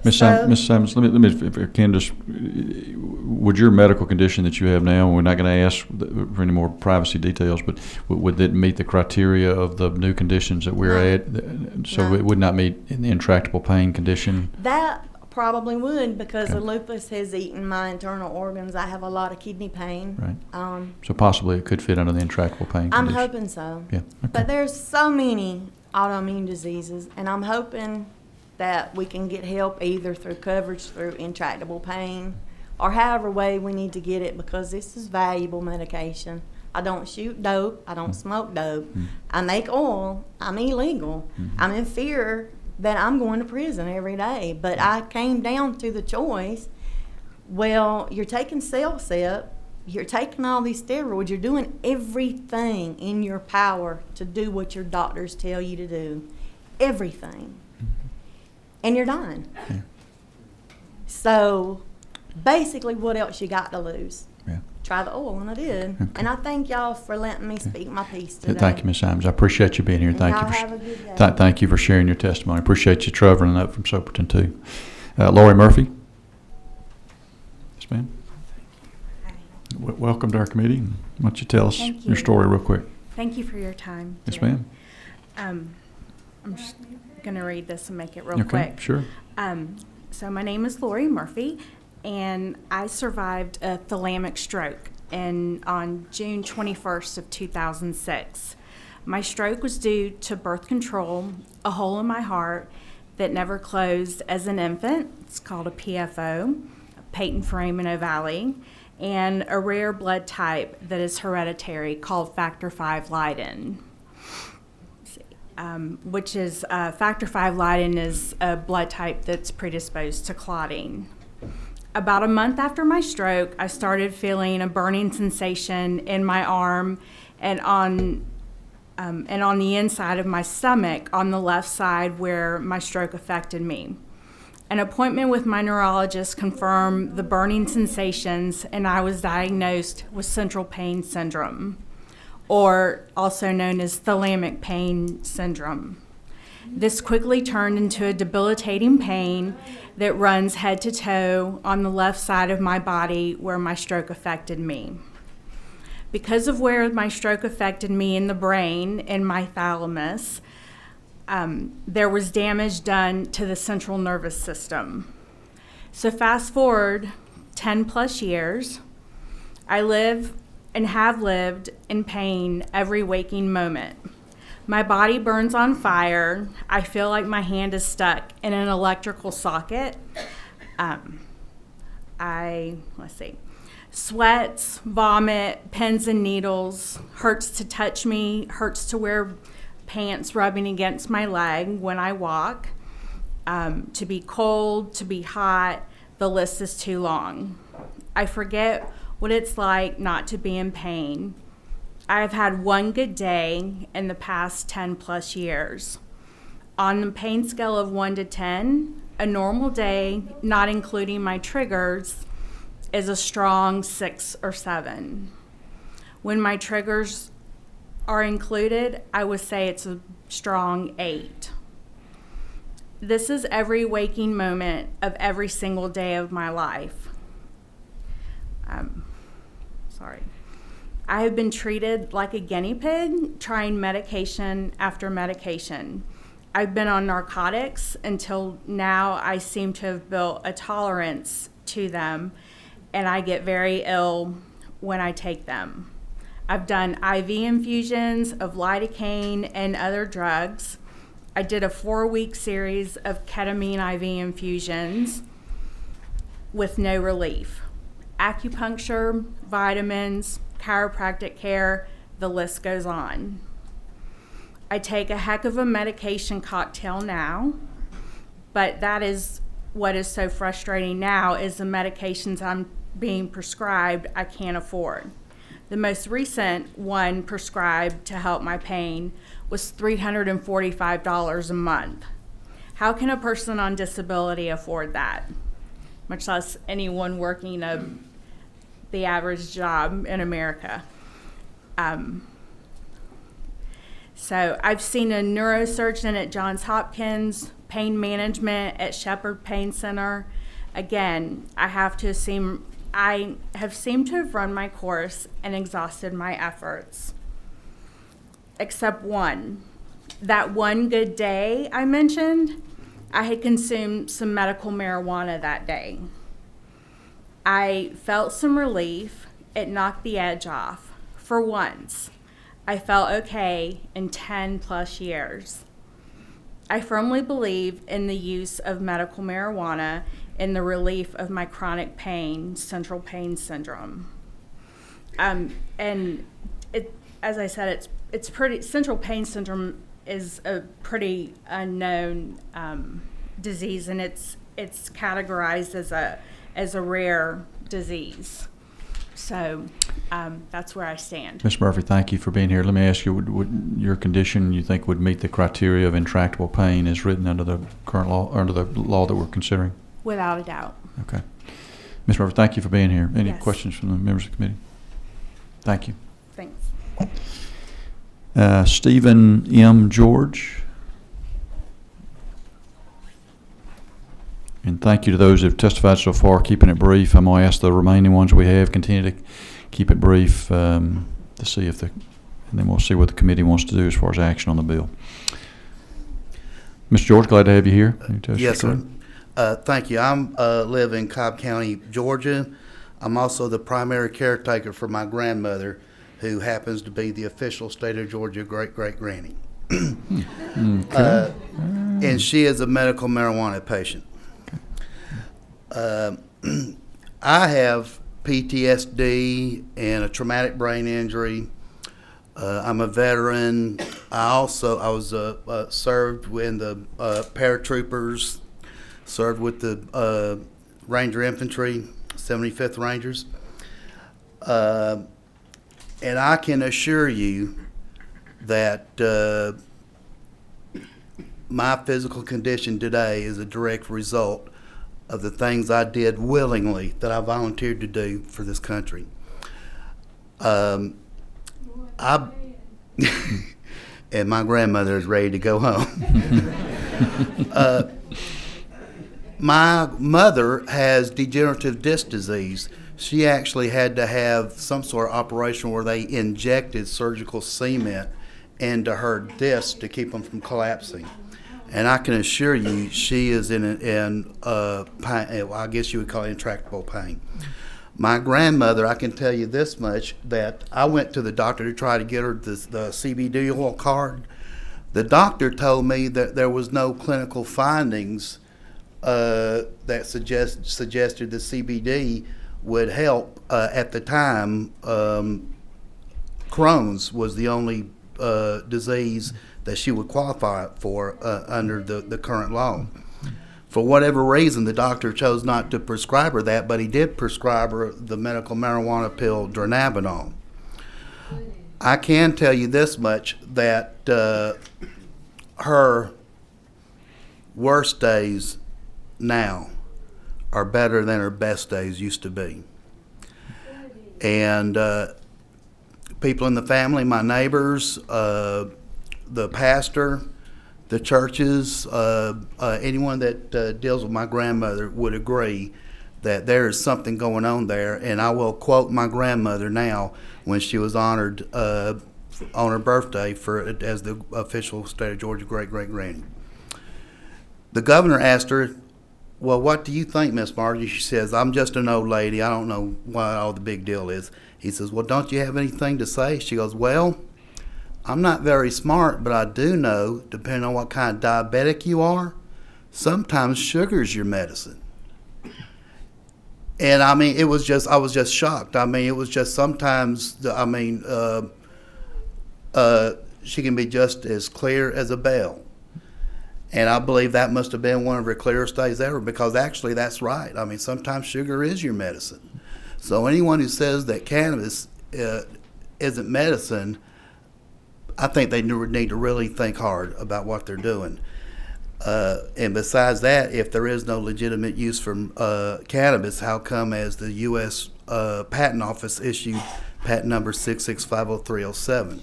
Ms. Simons, let me, if I can just, would your medical condition that you have now, we're not going to ask for any more privacy details, but would it meet the criteria of the new conditions that we're at? So it would not meet an intractable pain condition? That probably would, because Okay. the lupus has eaten my internal organs. I have a lot of kidney pain. Right. So possibly it could fit under the intractable pain I'm condition? hoping so. Yeah, okay. But there's so many autoimmune diseases, and I'm hoping that we can get help either through coverage through intractable pain or however way we need to get it, because this is valuable medication. I don't shoot dope. I don't smoke dope. I make oil. I'm illegal. I'm in fear that I'm going to prison every day. But I came down to the choice, well, you're taking CellCep, you're taking all these steroids, you're doing everything in your power to do what your doctors tell you to do. Everything. And you're dying. Yeah. So basically, what else you got to lose? Yeah. Try the oil, and I did. Okay. And I thank y'all for letting me speak my piece today. Thank you, Ms. Simons. I appreciate you being here. And Thank y'all you for have a good day. thank you for sharing your testimony. Appreciate you traveling up from Soperton too. Lori Murphy. Yes, ma'am. Welcome to our committee. Why don't you tell us Thank your you. story real quick? Thank you for your time. Yes, today. ma'am. I'm just going to read this and make it real Okay, quick. sure. So my name is Lori Murphy, and I survived a thalamic stroke on June 21st of 2006. My stroke was due to birth control, a hole in my heart that never closed as an infant. It's called a PFO, patent foramen ovale, and a rare blood type that is hereditary called factor V Leiden. Which is factor V Leiden is a blood type that's predisposed to clotting. About a month after my stroke, I started feeling a burning sensation in my arm and on the inside of my stomach on the left side where my stroke affected me. An appointment with my neurologist confirmed the burning sensations, and I was diagnosed with central pain syndrome, or also known as thalamic pain syndrome. This quickly turned into a debilitating pain that runs head to toe on the left side of my body where my stroke affected me. Because of where my stroke affected me in the brain, in my thalamus, there was damage done to the central nervous system. So fast forward 10 plus years, I live and have lived in pain every waking moment. My body burns on fire. I feel like my hand is stuck in an electrical socket. Sweats, vomit, pins and needles, hurts to touch me, hurts to wear pants rubbing against my leg when I walk, to be cold, to be hot, the list is too long. I forget what it's like not to be in pain. I've had one good day in the past 10 plus years. On the pain scale of 1 to 10, a normal day, not including my triggers, is a strong 6 or 7. When my triggers are included, I would say it's a strong 8. This is every waking moment of every single day of my life. I have been treated like a guinea pig, trying medication after medication. I've been on narcotics until now. I seem to have built a tolerance to them, and I get very ill when I take them. I've done IV infusions of lidocaine and other drugs. I did a 4-week series of ketamine IV infusions with no relief. Acupuncture, vitamins, chiropractic care, the list goes on. I take a heck of a medication cocktail now, but that is what is so frustrating now is the medications I'm being prescribed I can't afford. The most recent one prescribed to help my pain was $345 a month. How can a person on disability afford that? Much less anyone working the average job in America. So I've seen a neurosurgeon at Johns Hopkins, pain management at Shepherd Pain Center. Again, I have seemed to have run my course and exhausted my efforts. Except one. That one good day I mentioned, I had consumed some medical marijuana that day. I felt some relief. It knocked the edge off. For once, I felt okay in 10 plus years. I firmly believe in the use of medical marijuana in the relief of my chronic pain, central pain syndrome. And it, as I said, it's pretty, central pain syndrome is a pretty unknown disease, and it's categorized as a rare disease. So that's where I stand. Ms. Murphy, thank you for being here. Let me ask you, would your condition you think would meet the criteria of intractable pain as written under the current law, under the law that we're considering? Without a doubt. Okay. Ms. Murphy, thank you for being here. Any Yes. questions from the members of the committee? Thank you. Thanks. Stephen M. George. And thank you to those who have testified so far, keeping it brief. I'm going to ask the remaining ones we have, continue to keep it brief to see if and then we'll see what the committee wants to do as far as action on the bill. Mr. George, glad to have you here. Yes, sir. Thank you. I live in Cobb County, Georgia. I'm also the primary caretaker for my grandmother, who happens to be the official state of Georgia great-great-granny. Okay. And she is a medical marijuana patient. I have PTSD and a traumatic brain injury. I'm a veteran. I was served in the paratroopers, served with the Ranger Infantry, 75th Rangers. And I can assure you that my physical condition today is a direct result of the things I did willingly, that I volunteered to do for this country. And my grandmother is ready to go home. My mother has degenerative disc disease. She actually had to have some sort of operation where they injected surgical cement into her discs to keep them from collapsing. And I can assure you, she is in pain, I guess you would call it intractable pain. My grandmother, I can tell you this much, that I went to the doctor to try to get her the CBD oil card. The doctor told me that there was no clinical findings that suggested the CBD would help. At the time, Crohn's was the only disease that she would qualify for under the current law. For whatever reason, the doctor chose not to prescribe her that, but he did prescribe her the medical marijuana pill Dronabinol. I can tell you this much, that her worst days now are better than her best days used to be. And people in the family, my neighbors, the pastor, the churches, anyone that deals with my grandmother would agree that there is something going on there. And I will quote my grandmother now when she was honored on her birthday as the official state of Georgia great-great-granny. the governor asked her, well, what do you think, Miss Margie? She says, I'm just an old lady. I don't know what all the big deal is. He says, well, don't you have anything to say? She goes, well, I'm not very smart, but I do know, depending on what kind of diabetic you are, sometimes sugar's your medicine. And I mean, I was just shocked. I mean, it was just sometimes, she can be just as clear as a bell. And I believe that must have been one of her clearest days ever, because actually that's right. I mean, sometimes sugar is your medicine. So anyone who says that cannabis isn't medicine, I think they need to really think hard about what they're doing. And besides that, if there is no legitimate use for cannabis, how come as the U.S. Patent Office issued patent number 6650307?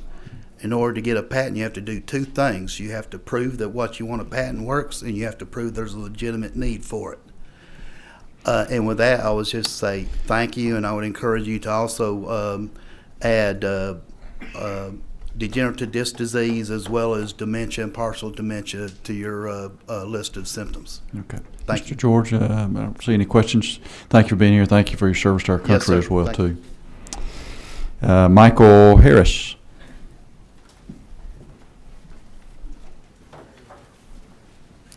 In order to get a patent, you have to do two things. You have to prove that what you want to patent works, and you have to prove there's a legitimate need for it. And with that, I would just say thank you, and I would encourage you to also add degenerative disc disease as well as dementia and partial dementia to your list of symptoms. Okay. Thank Mr. you. George, I don't see any questions. Thank you for being here. Thank you for your service to our country Yes, sir. as well, Thank too. Michael Harris.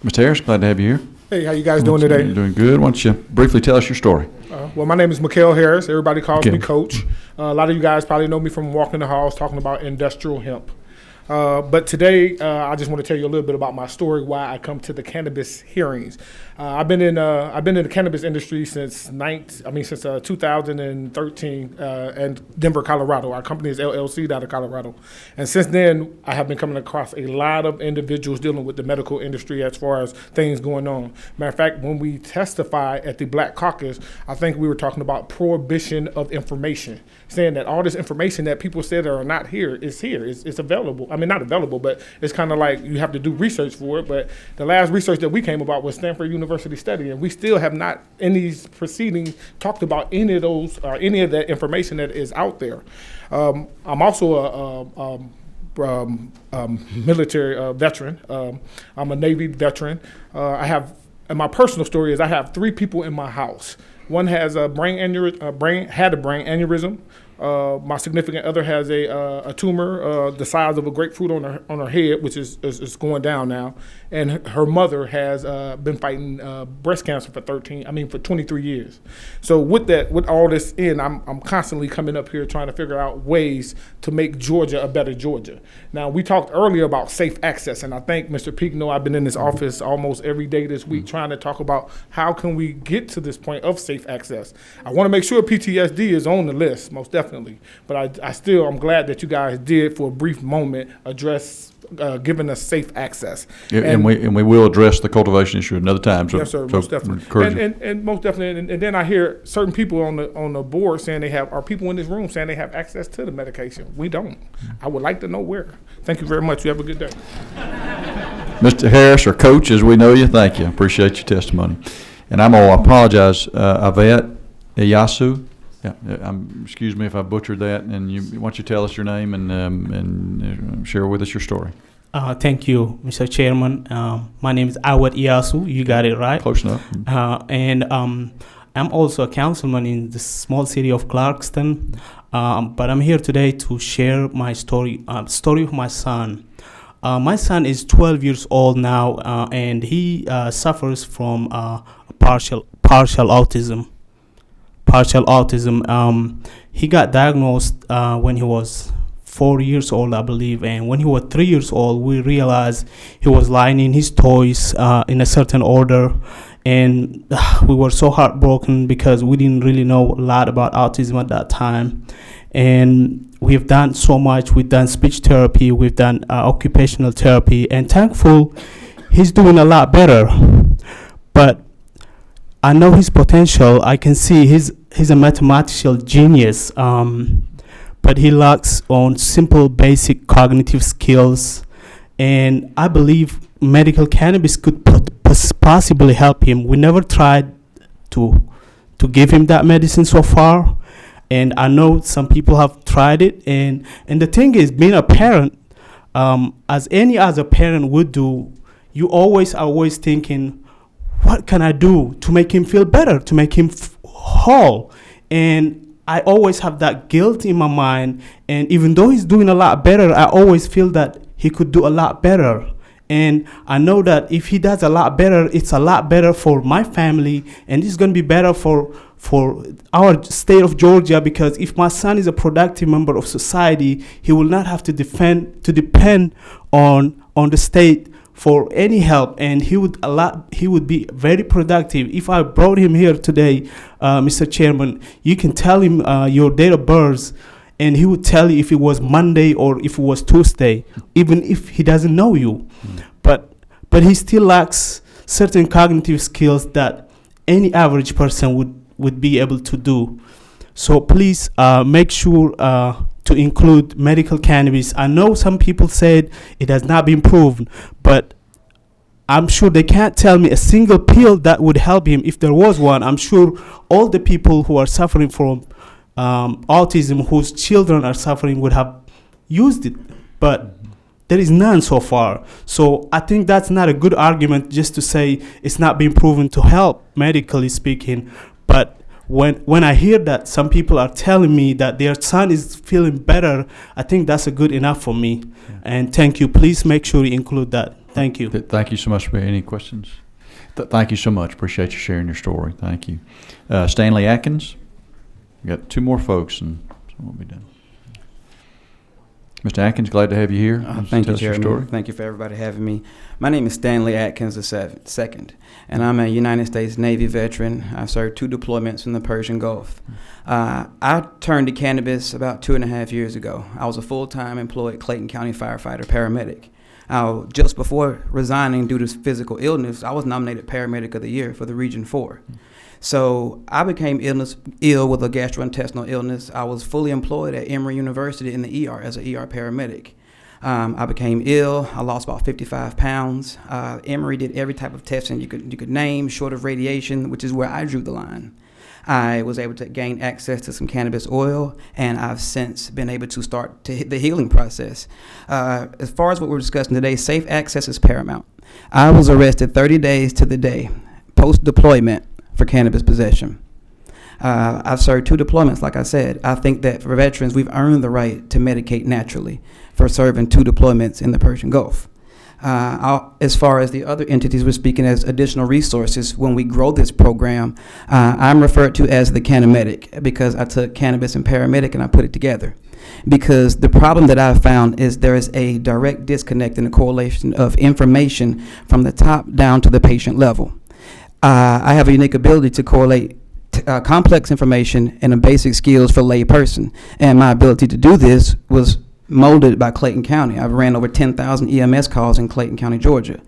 Mr. Harris, glad to have you here. Hey, how you guys doing today? You're doing good. Why don't you briefly tell us your story? Well, my name is McCall Harris. Everybody calls Okay. me Coach. A lot of you guys probably know me from walking the halls talking about industrial hemp. But today, I just want to tell you a little bit about my story, why I come to the cannabis hearings. I've been in the cannabis industry since 2013 in Denver, Colorado. Our company is LLC out of Colorado, and since then, I have been coming across a lot of individuals dealing with the medical industry as far as things going on. Matter of fact, when we testified at the Black Caucus, I think we were talking about prohibition of information, saying that all this information that people said are not here is here. It's available. I mean, not available, but it's kind of like you have to do research for it. But the last research that we came about was Stanford University study, and we still have not, in these proceedings, talked about any of those or any of that information that is out there. I'm also a military veteran. I'm a Navy veteran. And my personal story is I have 3 people in my house. One has a brain aneurysm. My significant other has a tumor the size of a grapefruit on her head, which is going down now. And her mother has been fighting breast cancer for 23 years. So with all this in, I'm constantly coming up here trying to figure out ways to make Georgia a better Georgia. Now, we talked earlier about safe access, and I think Mr. Peake knows I've been in this office almost every day this week trying to talk about how can we get to this point of safe access. I want to make sure PTSD is on the list, most definitely, but I'm glad that you guys did, for a brief moment, address giving us safe access. And we will address the cultivation issue another time. So, yes, sir, most definitely. And most definitely, and then I hear certain people on the board saying are people in this room saying they have access to the medication. We don't. I would like to know where. Thank you very much. You have a good day. Mr. Harris, or Coach, as we know you, thank you. Appreciate your testimony. And I'm going to apologize, Avet Iyasu. Yeah, excuse me if I butchered that. And why don't you tell us your name and share with us your story? Thank you, Mr. Chairman. My name is Awad Iyasu. You got it right. Close enough. And I'm also a councilman in the small city of Clarkston. But I'm here today to share my story of my son. My son is 12 years old now, and he suffers from partial autism. He got diagnosed when he was 4 years old, I believe, and when he was 3 years old, we realized he was lining his toys in a certain order, and we were so heartbroken because we didn't really know a lot about autism at that time. And we've done so much. We've done speech therapy, we've done occupational therapy, and thankful he's doing a lot better. But I know his potential. I can see he's a mathematical genius, but he lacks on simple basic cognitive skills, and I believe medical cannabis could possibly help him. We never tried to give him that medicine so far, and I know some people have tried it, and the thing is, being a parent, as any other parent would do, you always are always thinking, what can I do to make him feel better, to make him whole? And I always have that guilt in my mind. And even though he's doing a lot better, I always feel that he could do a lot better. And I know that if he does a lot better, it's a lot better for my family, and it's going to be better for our state of Georgia, because if my son is a productive member of society, he will not have to depend on the state for any help, and he would be very productive. If I brought him here today, Mr. Chairman, you can tell him your date of birth, and he would tell you if it was Monday or if it was Tuesday, even if he doesn't know you. But he still lacks certain cognitive skills that any average person would be able to do. So please make sure to include medical cannabis. I know some people said it has not been proven, but I'm sure they can't tell me a single pill that would help him. If there was one, I'm sure all the people who are suffering from autism, whose children are suffering, would have used it, but there is none so far. So I think that's not a good argument just to say it's not been proven to help, medically speaking. But when I hear that some people are telling me that their son is feeling better, I think that's a good enough for me. Yeah. And thank you. Please make sure you include that. Thank you. Thank you so much. Any questions? Thank you so much. Appreciate you sharing your story. Thank you. Stanley Atkins. We got two more folks, and so we'll be done. Mr. Atkins, glad to have you here. Thank you, Chairman. Thank you for everybody having me. My name is Stanley Atkins II, and I'm a United States Navy veteran. I've served 2 deployments in the Persian Gulf. I turned to cannabis about 2.5 years ago. I was a full-time employed Clayton County firefighter paramedic. Just before resigning due to physical illness, I was nominated Paramedic of the Year for the Region 4. So I became ill with a gastrointestinal illness. I was fully employed at Emory University in the ER as an ER paramedic. I became ill. I lost about 55 pounds. Emory did every type of testing you could name, short of radiation, which is where I drew the line. I was able to gain access to some cannabis oil, and I've since been able to start the healing process. As far as what we're discussing today, safe access is paramount. I was arrested 30 days to the day post-deployment for cannabis possession. I've served 2 deployments, like I said. I think that for veterans, we've earned the right to medicate naturally for serving 2 deployments in the Persian Gulf. As far as the other entities we're speaking as additional resources, when we grow this program, I'm referred to as the Cannamedic because I took cannabis and paramedic and I put it together. Because the problem that I've found is there is a direct disconnect in the correlation of information from the top down to the patient level. I have a unique ability to correlate complex information and basic skills for lay person. And my ability to do this was molded by Clayton County. I've ran over 10,000 EMS calls in Clayton County, Georgia.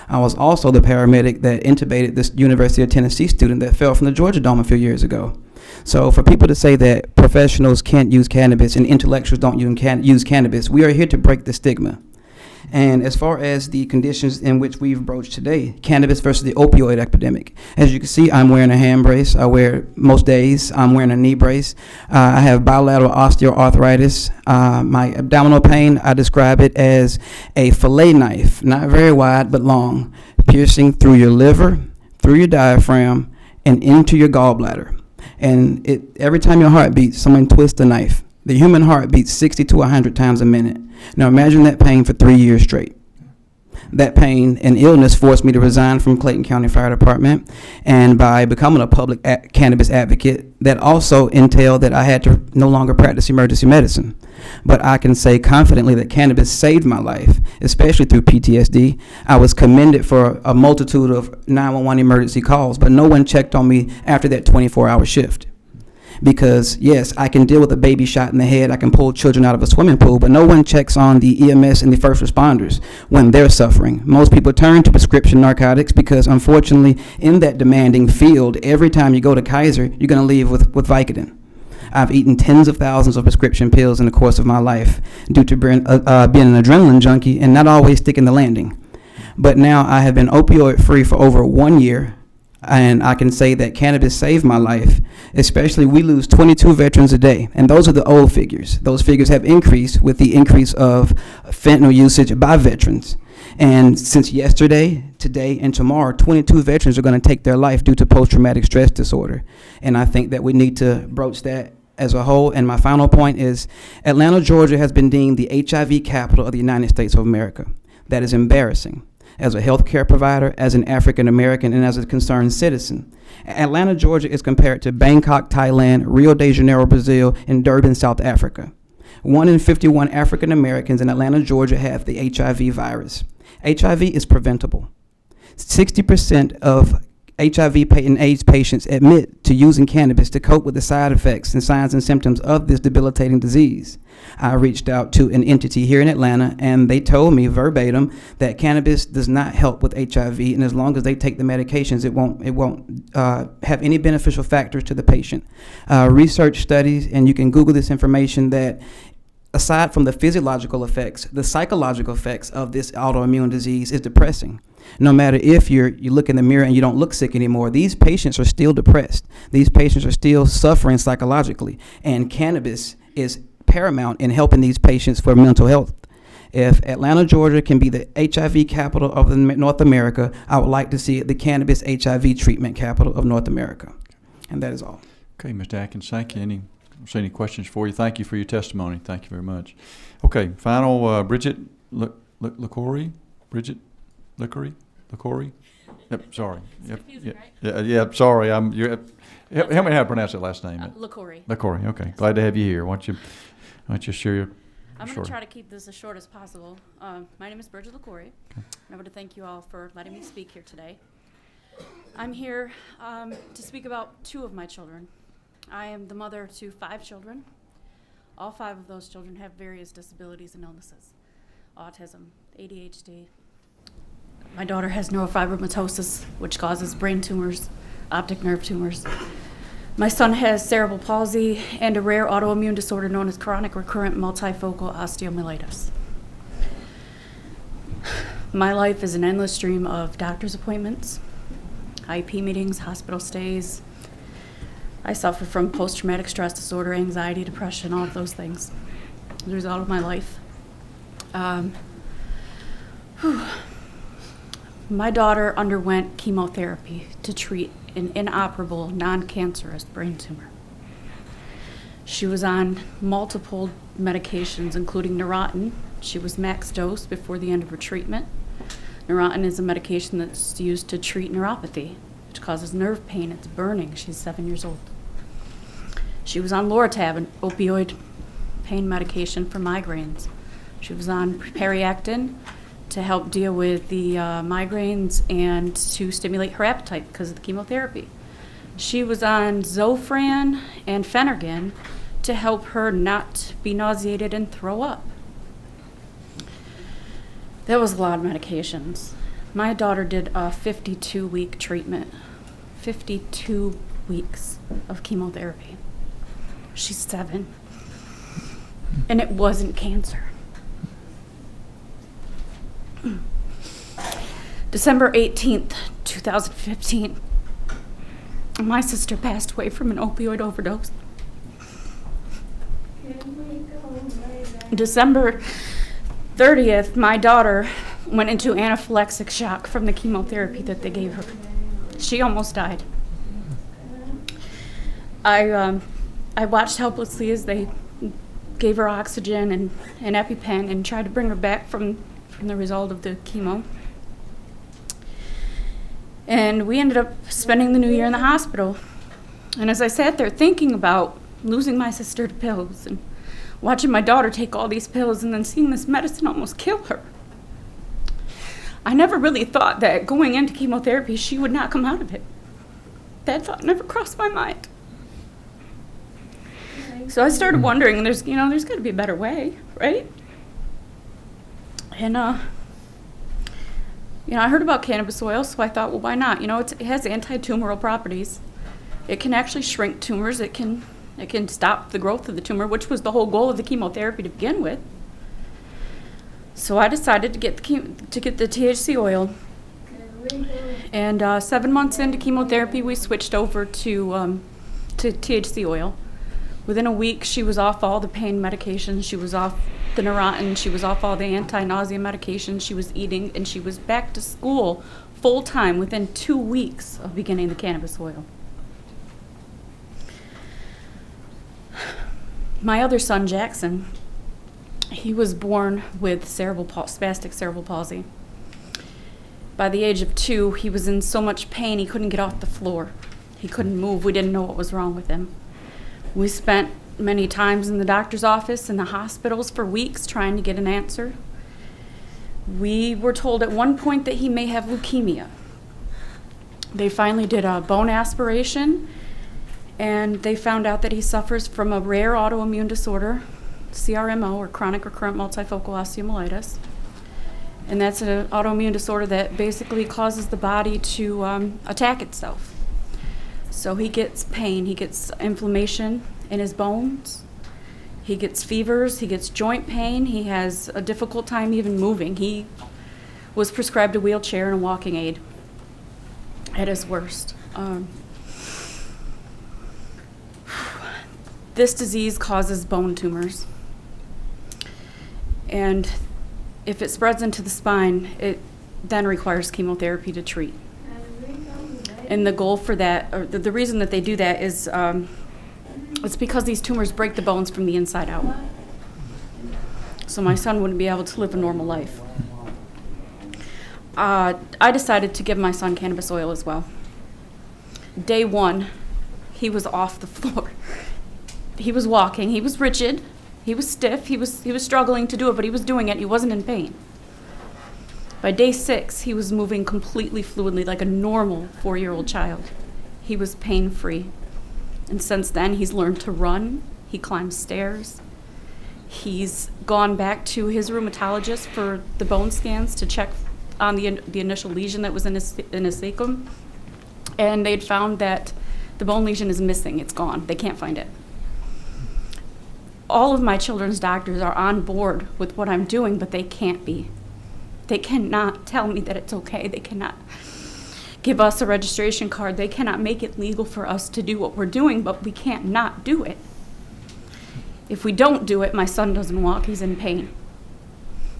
I was also the paramedic that intubated this University of Tennessee student that fell from the Georgia Dome a few years ago. So for people to say that professionals can't use cannabis and intellectuals don't use cannabis, we are here to break the stigma. And as far as the conditions in which we've broached today, cannabis versus the opioid epidemic. As you can see, I'm wearing a hand brace. I wear most days. I'm wearing a knee brace. I have bilateral osteoarthritis. My abdominal pain, I describe it as a fillet knife, not very wide but long, piercing through your liver, through your diaphragm, and into your gallbladder. And every time your heart beats, someone twists the knife. The human heart beats 60 to 100 times a minute. Now imagine that pain for 3 years straight. That pain and illness forced me to resign from Clayton County Fire Department, and by becoming a public cannabis advocate, that also entailed that I had to no longer practice emergency medicine. But I can say confidently that cannabis saved my life, especially through PTSD. I was commended for a multitude of 911 emergency calls, but no one checked on me after that 24-hour shift. Because, yes, I can deal with a baby shot in the head, I can pull children out of a swimming pool, but no one checks on the EMS and the first responders when they're suffering. Most people turn to prescription narcotics because, unfortunately, in that demanding field, every time you go to Kaiser, you're going to leave with Vicodin. I've eaten tens of thousands of prescription pills in the course of my life due to being an adrenaline junkie and not always sticking the landing. But now I have been opioid-free for over 1 year, and I can say that cannabis saved my life. Especially, we lose 22 veterans a day, and those are the old figures. Those figures have increased with the increase of fentanyl usage by veterans. And since yesterday, today, and tomorrow, 22 veterans are going to take their life due to post-traumatic stress disorder. And I think that we need to broach that as a whole. And my final point is Atlanta, Georgia has been deemed the HIV capital of the United States of America. That is embarrassing. As a healthcare provider, as an African American, and as a concerned citizen. Atlanta, Georgia is compared to Bangkok, Thailand, Rio de Janeiro, Brazil, and Durban, South Africa. 1 in 51 African Americans in Atlanta, Georgia have the HIV virus. HIV is preventable. 60% of HIV and AIDS patients admit to using cannabis to cope with the side effects and signs and symptoms of this debilitating disease. I reached out to an entity here in Atlanta, and they told me verbatim that cannabis does not help with HIV, and as long as they take the medications, it won't have any beneficial factors to the patient. Research studies, and you can Google this information, that aside from the physiological effects, the psychological effects of this autoimmune disease is depressing. No matter if you look in the mirror and you don't look sick anymore, these patients are still depressed. These patients are still suffering psychologically, and cannabis is paramount in helping these patients for mental health. If Atlanta, Georgia can be the HIV capital of North America, I would like to see it the cannabis HIV treatment capital of North America. And that is all. Okay, Mr. Atkins, thank you. Any questions for you? Thank you for your testimony. Thank you very much. Okay, final, Bridget LaCourie? Bridget LaCourie? Yep, sorry. Yep, yeah, sorry. Help me how to pronounce that last name. LaCourie. LaCourie, okay. Glad to have you here. Why don't you share your I'm going to try to keep this as short as possible. My name is Bridget LaCourie. I want to thank you all for letting me speak here today. I'm here to speak about 2 of my children. I am the mother to 5 children. All 5 of those children have various disabilities and illnesses. Autism, ADHD. My daughter has neurofibromatosis, which causes brain tumors, optic nerve tumors. My son has cerebral palsy and a rare autoimmune disorder known as chronic recurrent multifocal osteomyelitis. My life is an endless stream of doctor's appointments, IEP meetings, hospital stays. I suffer from post-traumatic stress disorder, anxiety, depression, all of those things. As a result of my life. My daughter underwent chemotherapy to treat an inoperable, non-cancerous brain tumor. She was on multiple medications, including Neurontin. She was max dose before the end of her treatment. Neurontin is a medication that's used to treat neuropathy, which causes nerve pain. It's burning. She's 7 years old. She was on Loratab, an opioid pain medication for migraines. She was on Periactin to help deal with the migraines and to stimulate her appetite because of the chemotherapy. She was on Zofran and Phenergan to help her not be nauseated and throw up. That was a lot of medications. My daughter did a 52-week treatment, 52 weeks of chemotherapy. She's 7, and it wasn't cancer. December 18th, 2015, my sister passed away from an opioid overdose. December 30th, my daughter went into anaphylactic shock from the chemotherapy that they gave her. She almost died. I watched helplessly as they gave her oxygen and an EpiPen and tried to bring her back from the result of the chemo. And we ended up spending the new year in the hospital. And as I sat there thinking about losing my sister to pills and watching my daughter take all these pills and then seeing this medicine almost kill her, I never really thought that going into chemotherapy she would not come out of it. That thought never crossed my mind. So I started wondering, there's got to be a better way, right? And I heard about cannabis oil, so I thought, well, why not? It has anti-tumoral properties. It can actually shrink tumors. It can stop the growth of the tumor, which was the whole goal of the chemotherapy to begin with. So I decided to get the THC oil. And 7 months into chemotherapy, we switched over to THC oil. Within a week, she was off all the pain medications. She was off the Neurontin, she was off all the anti-nausea medication, she was eating, and she was back to school full-time within 2 weeks of beginning the cannabis oil. My other son, Jackson, he was born with spastic cerebral palsy. By the age of 2, he was in so much pain he couldn't get off the floor. He couldn't move. We didn't know what was wrong with him. We spent many times in the doctor's office and the hospitals for weeks trying to get an answer. We were told at one point that he may have leukemia. They finally did a bone aspiration, and they found out that he suffers from a rare autoimmune disorder, CRMO, or chronic recurrent multifocal osteomyelitis. And that's an autoimmune disorder that basically causes the body to attack itself. So he gets pain, he gets inflammation in his bones, he gets fevers, he gets joint pain, he has a difficult time even moving. He was prescribed a wheelchair and a walking aid at his worst. This disease causes bone tumors. And if it spreads into the spine, it then requires chemotherapy to treat. And the goal for that, or the reason that they do that is it's because these tumors break the bones from the inside out. So my son wouldn't be able to live a normal life. I decided to give my son cannabis oil as well. Day 1, he was off the floor. He was walking, he was rigid, he was stiff, he was struggling to do it, but he was doing it, he wasn't in pain. By day 6, he was moving completely fluidly like a normal 4-year-old child. He was pain-free. And since then, he's learned to run, he climbs stairs. He's gone back to his rheumatologist for the bone scans to check on the initial lesion that was in his cecum. And they'd found that the bone lesion is missing, it's gone, they can't find it. All of my children's doctors are on board with what I'm doing, but they can't be. They cannot tell me that it's okay. They cannot give us a registration card. They cannot make it legal for us to do what we're doing, but we can't not do it. If we don't do it, my son doesn't walk, he's in pain.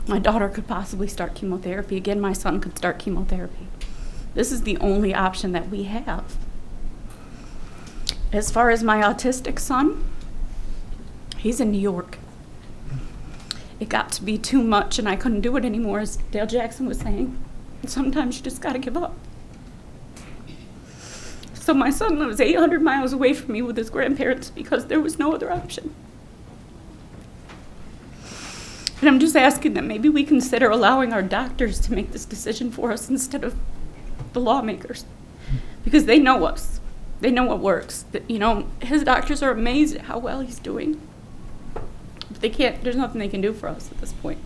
My daughter could possibly start chemotherapy. Again, my son could start chemotherapy. This is the only option that we have. As far as my autistic son, he's in New York. It got to be too much and I couldn't do it anymore, as Dale Jackson was saying. Sometimes you just gotta give up. So my son lives 800 miles away from me with his grandparents because there was no other option. And I'm just asking that maybe we consider allowing our doctors to make this decision for us instead of the lawmakers. Because they know us. They know what works. You know, his doctors are amazed at how well he's doing. But they can't, there's nothing they can do for us at this point.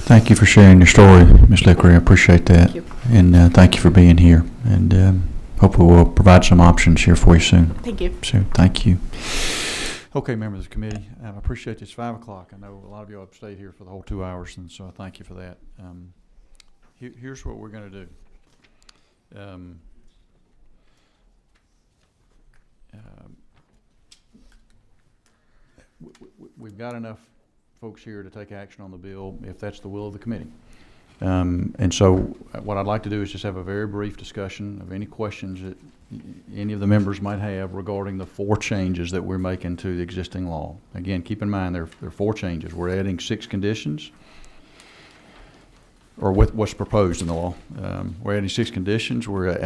Thank you for sharing your story, Ms. Lickery. I appreciate that. Thank you. And thank you for being here. And hopefully we'll provide some options here for you soon. Thank you. So, thank you. Okay, members of the committee, I appreciate this. 5 o'clock. I know a lot of you have stayed here for the whole 2 hours, and so I thank you for that. Here's what we're going to do. We've got enough folks here to take action on the bill if that's the will of the committee. And so what I'd like to do is just have a very brief discussion of any questions that any of the members might have regarding the 4 changes that we're making to the existing law. Again, keep in mind there are 4 changes. We're adding 6 conditions, or with what's proposed in the law. We're adding 6 conditions. We're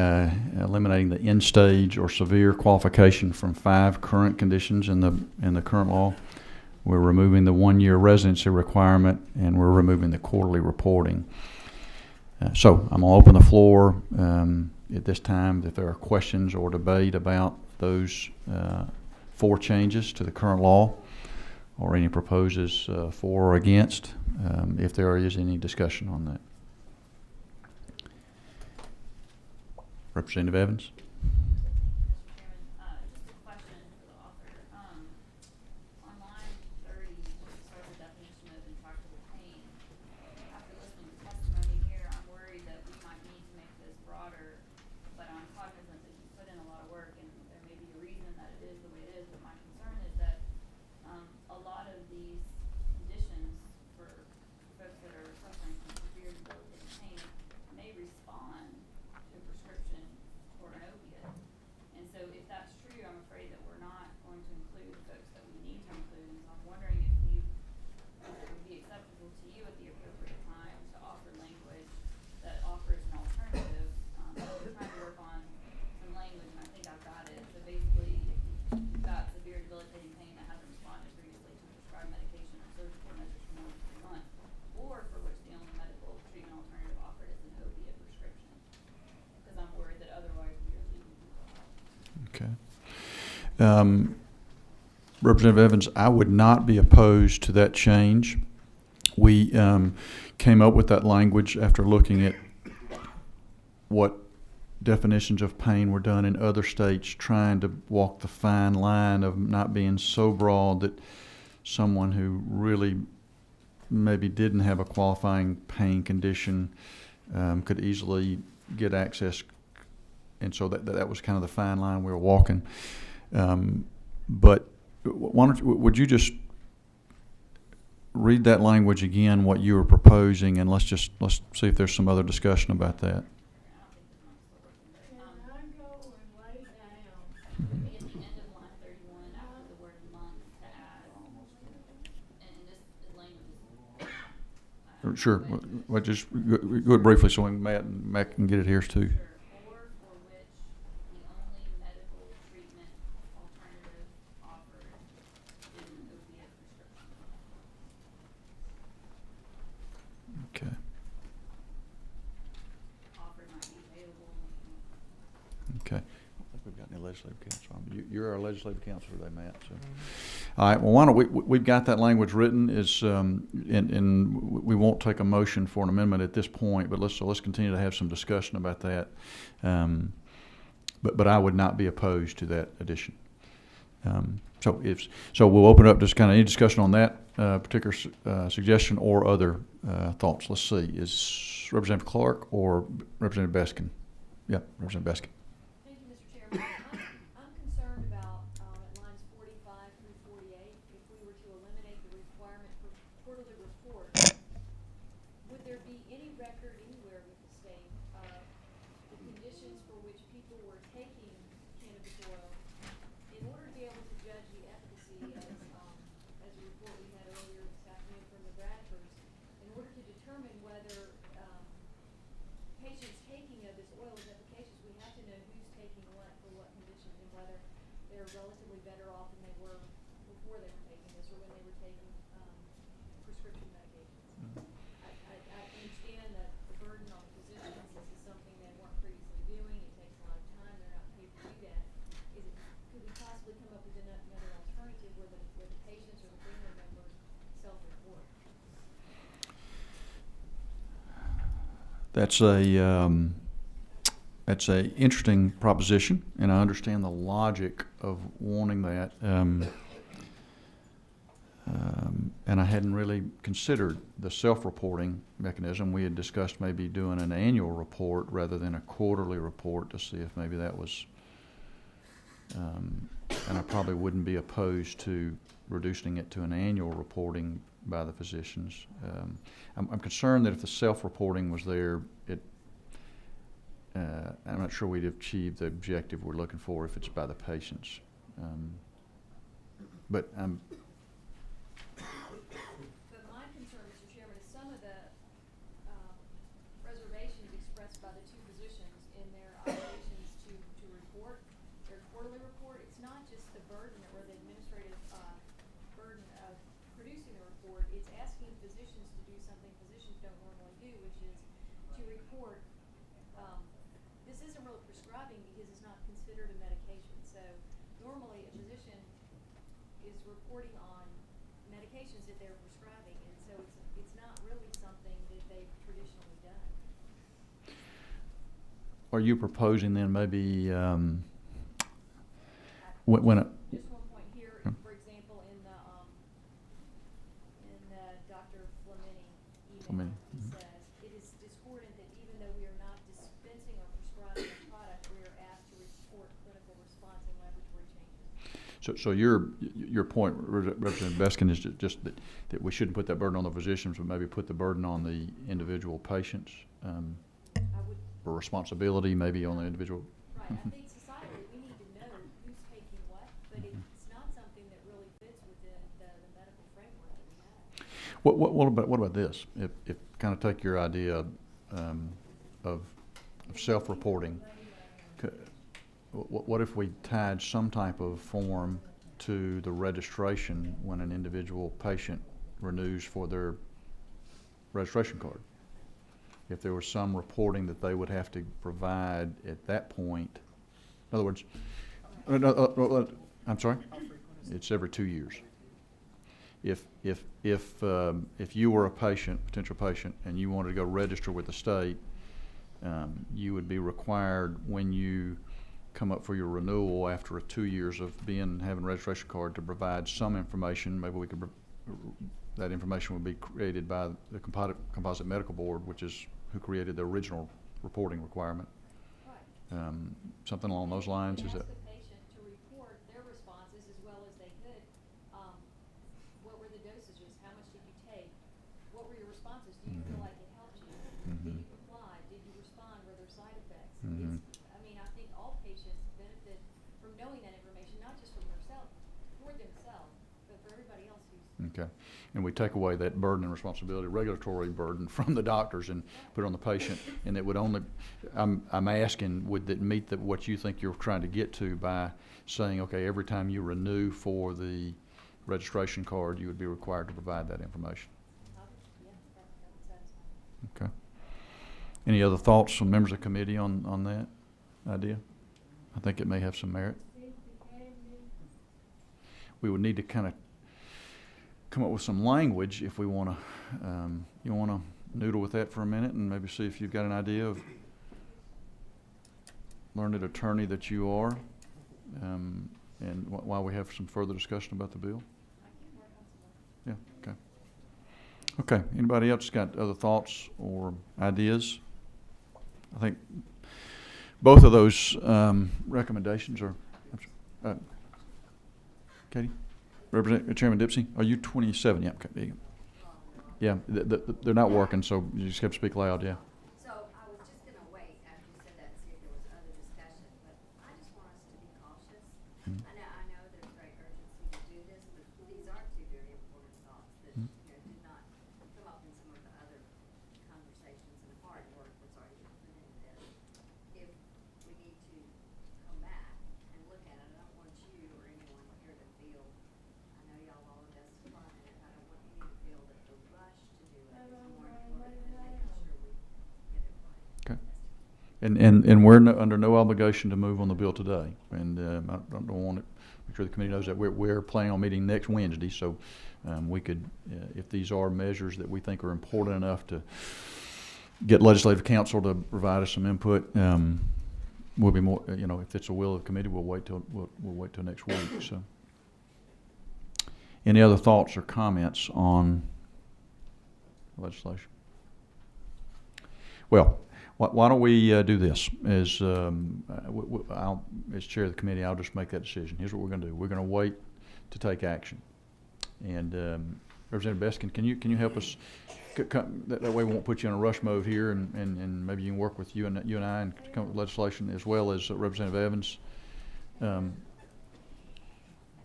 eliminating the end stage or severe qualification from 5 current conditions in the current law. We're removing the 1-year residency requirement, and we're removing the quarterly reporting. So I'm going to open the floor at this time if there are questions or debate about those 4 changes to the current law, or any proposals for or against, if there is any discussion on that. Representative Evans. Representative Evans, I would not be opposed to that change. We came up with that language after looking at what definitions of pain were done in other states, trying to walk the fine line of not being so broad that someone who really maybe didn't have a qualifying pain condition could easily get access. And so that was kind of the fine line we were walking. But why don't would you just read that language again, what you were proposing, and let's see if there's some other discussion about that. Sure. Well, just go ahead briefly so Matt can get it here too. Okay. Okay. I think we've got any legislative counsel. You're our legislative counsel today, Matt. So. All right. Well, why don't we've got that language written. And we won't take a motion for an amendment at this point. But let's continue to have some discussion about that. But I would not be opposed to that addition. So we'll open up just kind of any discussion on that particular suggestion or other thoughts. Let's see. Is Representative Clark or Representative Beskin? Yeah, Representative Beskin. Thank you, Mr. Chairman. I'm concerned about at lines 45 through 48, if we were to eliminate the requirement for quarterly report, would there be any record anywhere with the state of the conditions for which people were taking cannabis oil in order to be able to judge the efficacy as a report we had earlier this afternoon from the Bradfords, in order to determine whether patients taking of this oil is efficacious, we have to know who's taking what for what conditions and whether they're relatively better off than they were before they were taking this or when they were taking prescription medications. I understand that the burden on physicians, this is something they weren't previously doing, it takes a lot of time, they're not paid to do that. Could we possibly come up with another alternative where the patients or the family members self-report? That's a interesting proposition, and I understand the logic of wanting that. And I hadn't really considered the self-reporting mechanism. We had discussed maybe doing an annual report rather than a quarterly report to see if maybe that was, and I probably wouldn't be opposed to reducing it to an annual reporting by the physicians. I'm concerned that if the self-reporting was there, I'm not sure we'd achieve the objective we're looking for if it's by the patients. But my concern, Mr. Chairman, is some of the reservations expressed by the two physicians in their obligations to report, their quarterly report. It's not just the burden or the administrative burden of producing the report. It's asking physicians to do something physicians don't normally do, which is to report. This isn't really prescribing because it's not considered a medication. So normally a physician is reporting on medications that they're prescribing, and so it's not really something that they've traditionally done. are you proposing then maybe when it? Just one point here, for example, in the Dr. Flamini email, it says, it is discordant that even though we are not dispensing or prescribing a product, we are asked to report clinical response and laboratory changes. So your point, Representative Beskin, is just that we shouldn't put that burden on the physicians, but maybe put the burden on the individual patients, or responsibility maybe on the individual. Right. I think societally we need to know who's taking what, but it's not something that really fits within the medical framework that we have. What about this? If kind of take your idea of self-reporting. What if we tied some type of form to the registration when an individual patient renews for their registration card? If there was some reporting that they would have to provide at that point. In other words, I'm sorry? It's every 2 years. If you were a patient, potential patient, and you wanted to go register with the state, you would be required when you come up for your renewal after 2 years of having a registration card to provide some information. Maybe we could, that information would be created by the Composite Medical Board, which is who created the original reporting requirement. Something along those lines. Is that? The patient to report their responses as well as they could. What were the dosages? How much did you take? What were your responses? Do you feel like it helped you? Did you comply? Did you respond? Were there side effects? I mean, I think all patients benefit from knowing that information, not just for themselves, but for everybody else who's. Okay. And we take away that burden and responsibility, regulatory burden from the doctors and put it on the patient. And it would only, I'm asking, would that meet what you think you're trying to get to by saying, okay, every time you renew for the registration card, you would be required to provide that information? Okay. Any other thoughts from members of the committee on that idea? I think it may have some merit. We would need to kind of come up with some language if we want to. You want to noodle with that for a minute and maybe see if you've got an idea of learned attorney that you are, and while we have some further discussion about the bill. Yeah. Okay. Okay. Anybody else got other thoughts or ideas? I think both of those recommendations are. Katie? Representative Chairman Dempsey, are you 27? Yeah, okay, there you go. Yeah, they're not working, so you just have to speak loud, yeah. So I was just going to wait after you said that to see if there was other discussion, but I just want us to be cautious. I know there's great urgency to do this, but these are two very important thoughts that did not come up in some of the other conversations and hard work that's already been put into this. If we need to come back and look at it, I don't want you or anyone here to feel, I know y'all all invested fun in it, I don't want you to feel that the rush to do it is more important than making sure we get it right. Okay. And we're under no obligation to move on the bill today. And I don't want to make sure the committee knows that we're planning on meeting next Wednesday. So we could, if these are measures that we think are important enough to get legislative counsel to provide us some input, we'll be more. If it's a will of the committee, we'll wait till next week. So, any other thoughts or comments on legislation? Well, why don't we do this? As chair of the committee, I'll just make that decision. Here's what we're going to do. We're going to wait to take action. And Representative Beskin, can you help us? That way we won't put you in a rush mode here, and maybe you can work with you and I and come up with legislation, as well as Representative Evans.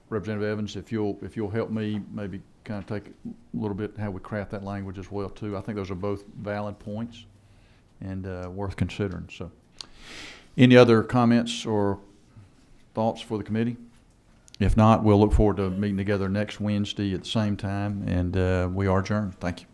Representative Evans, if you'll help me maybe kind of take a little bit how we craft that language as well too. I think those are both valid points and worth considering. So, any other comments or thoughts for the committee? If not, we'll look forward to meeting together next Wednesday at the same time, and we are adjourned. Thank you.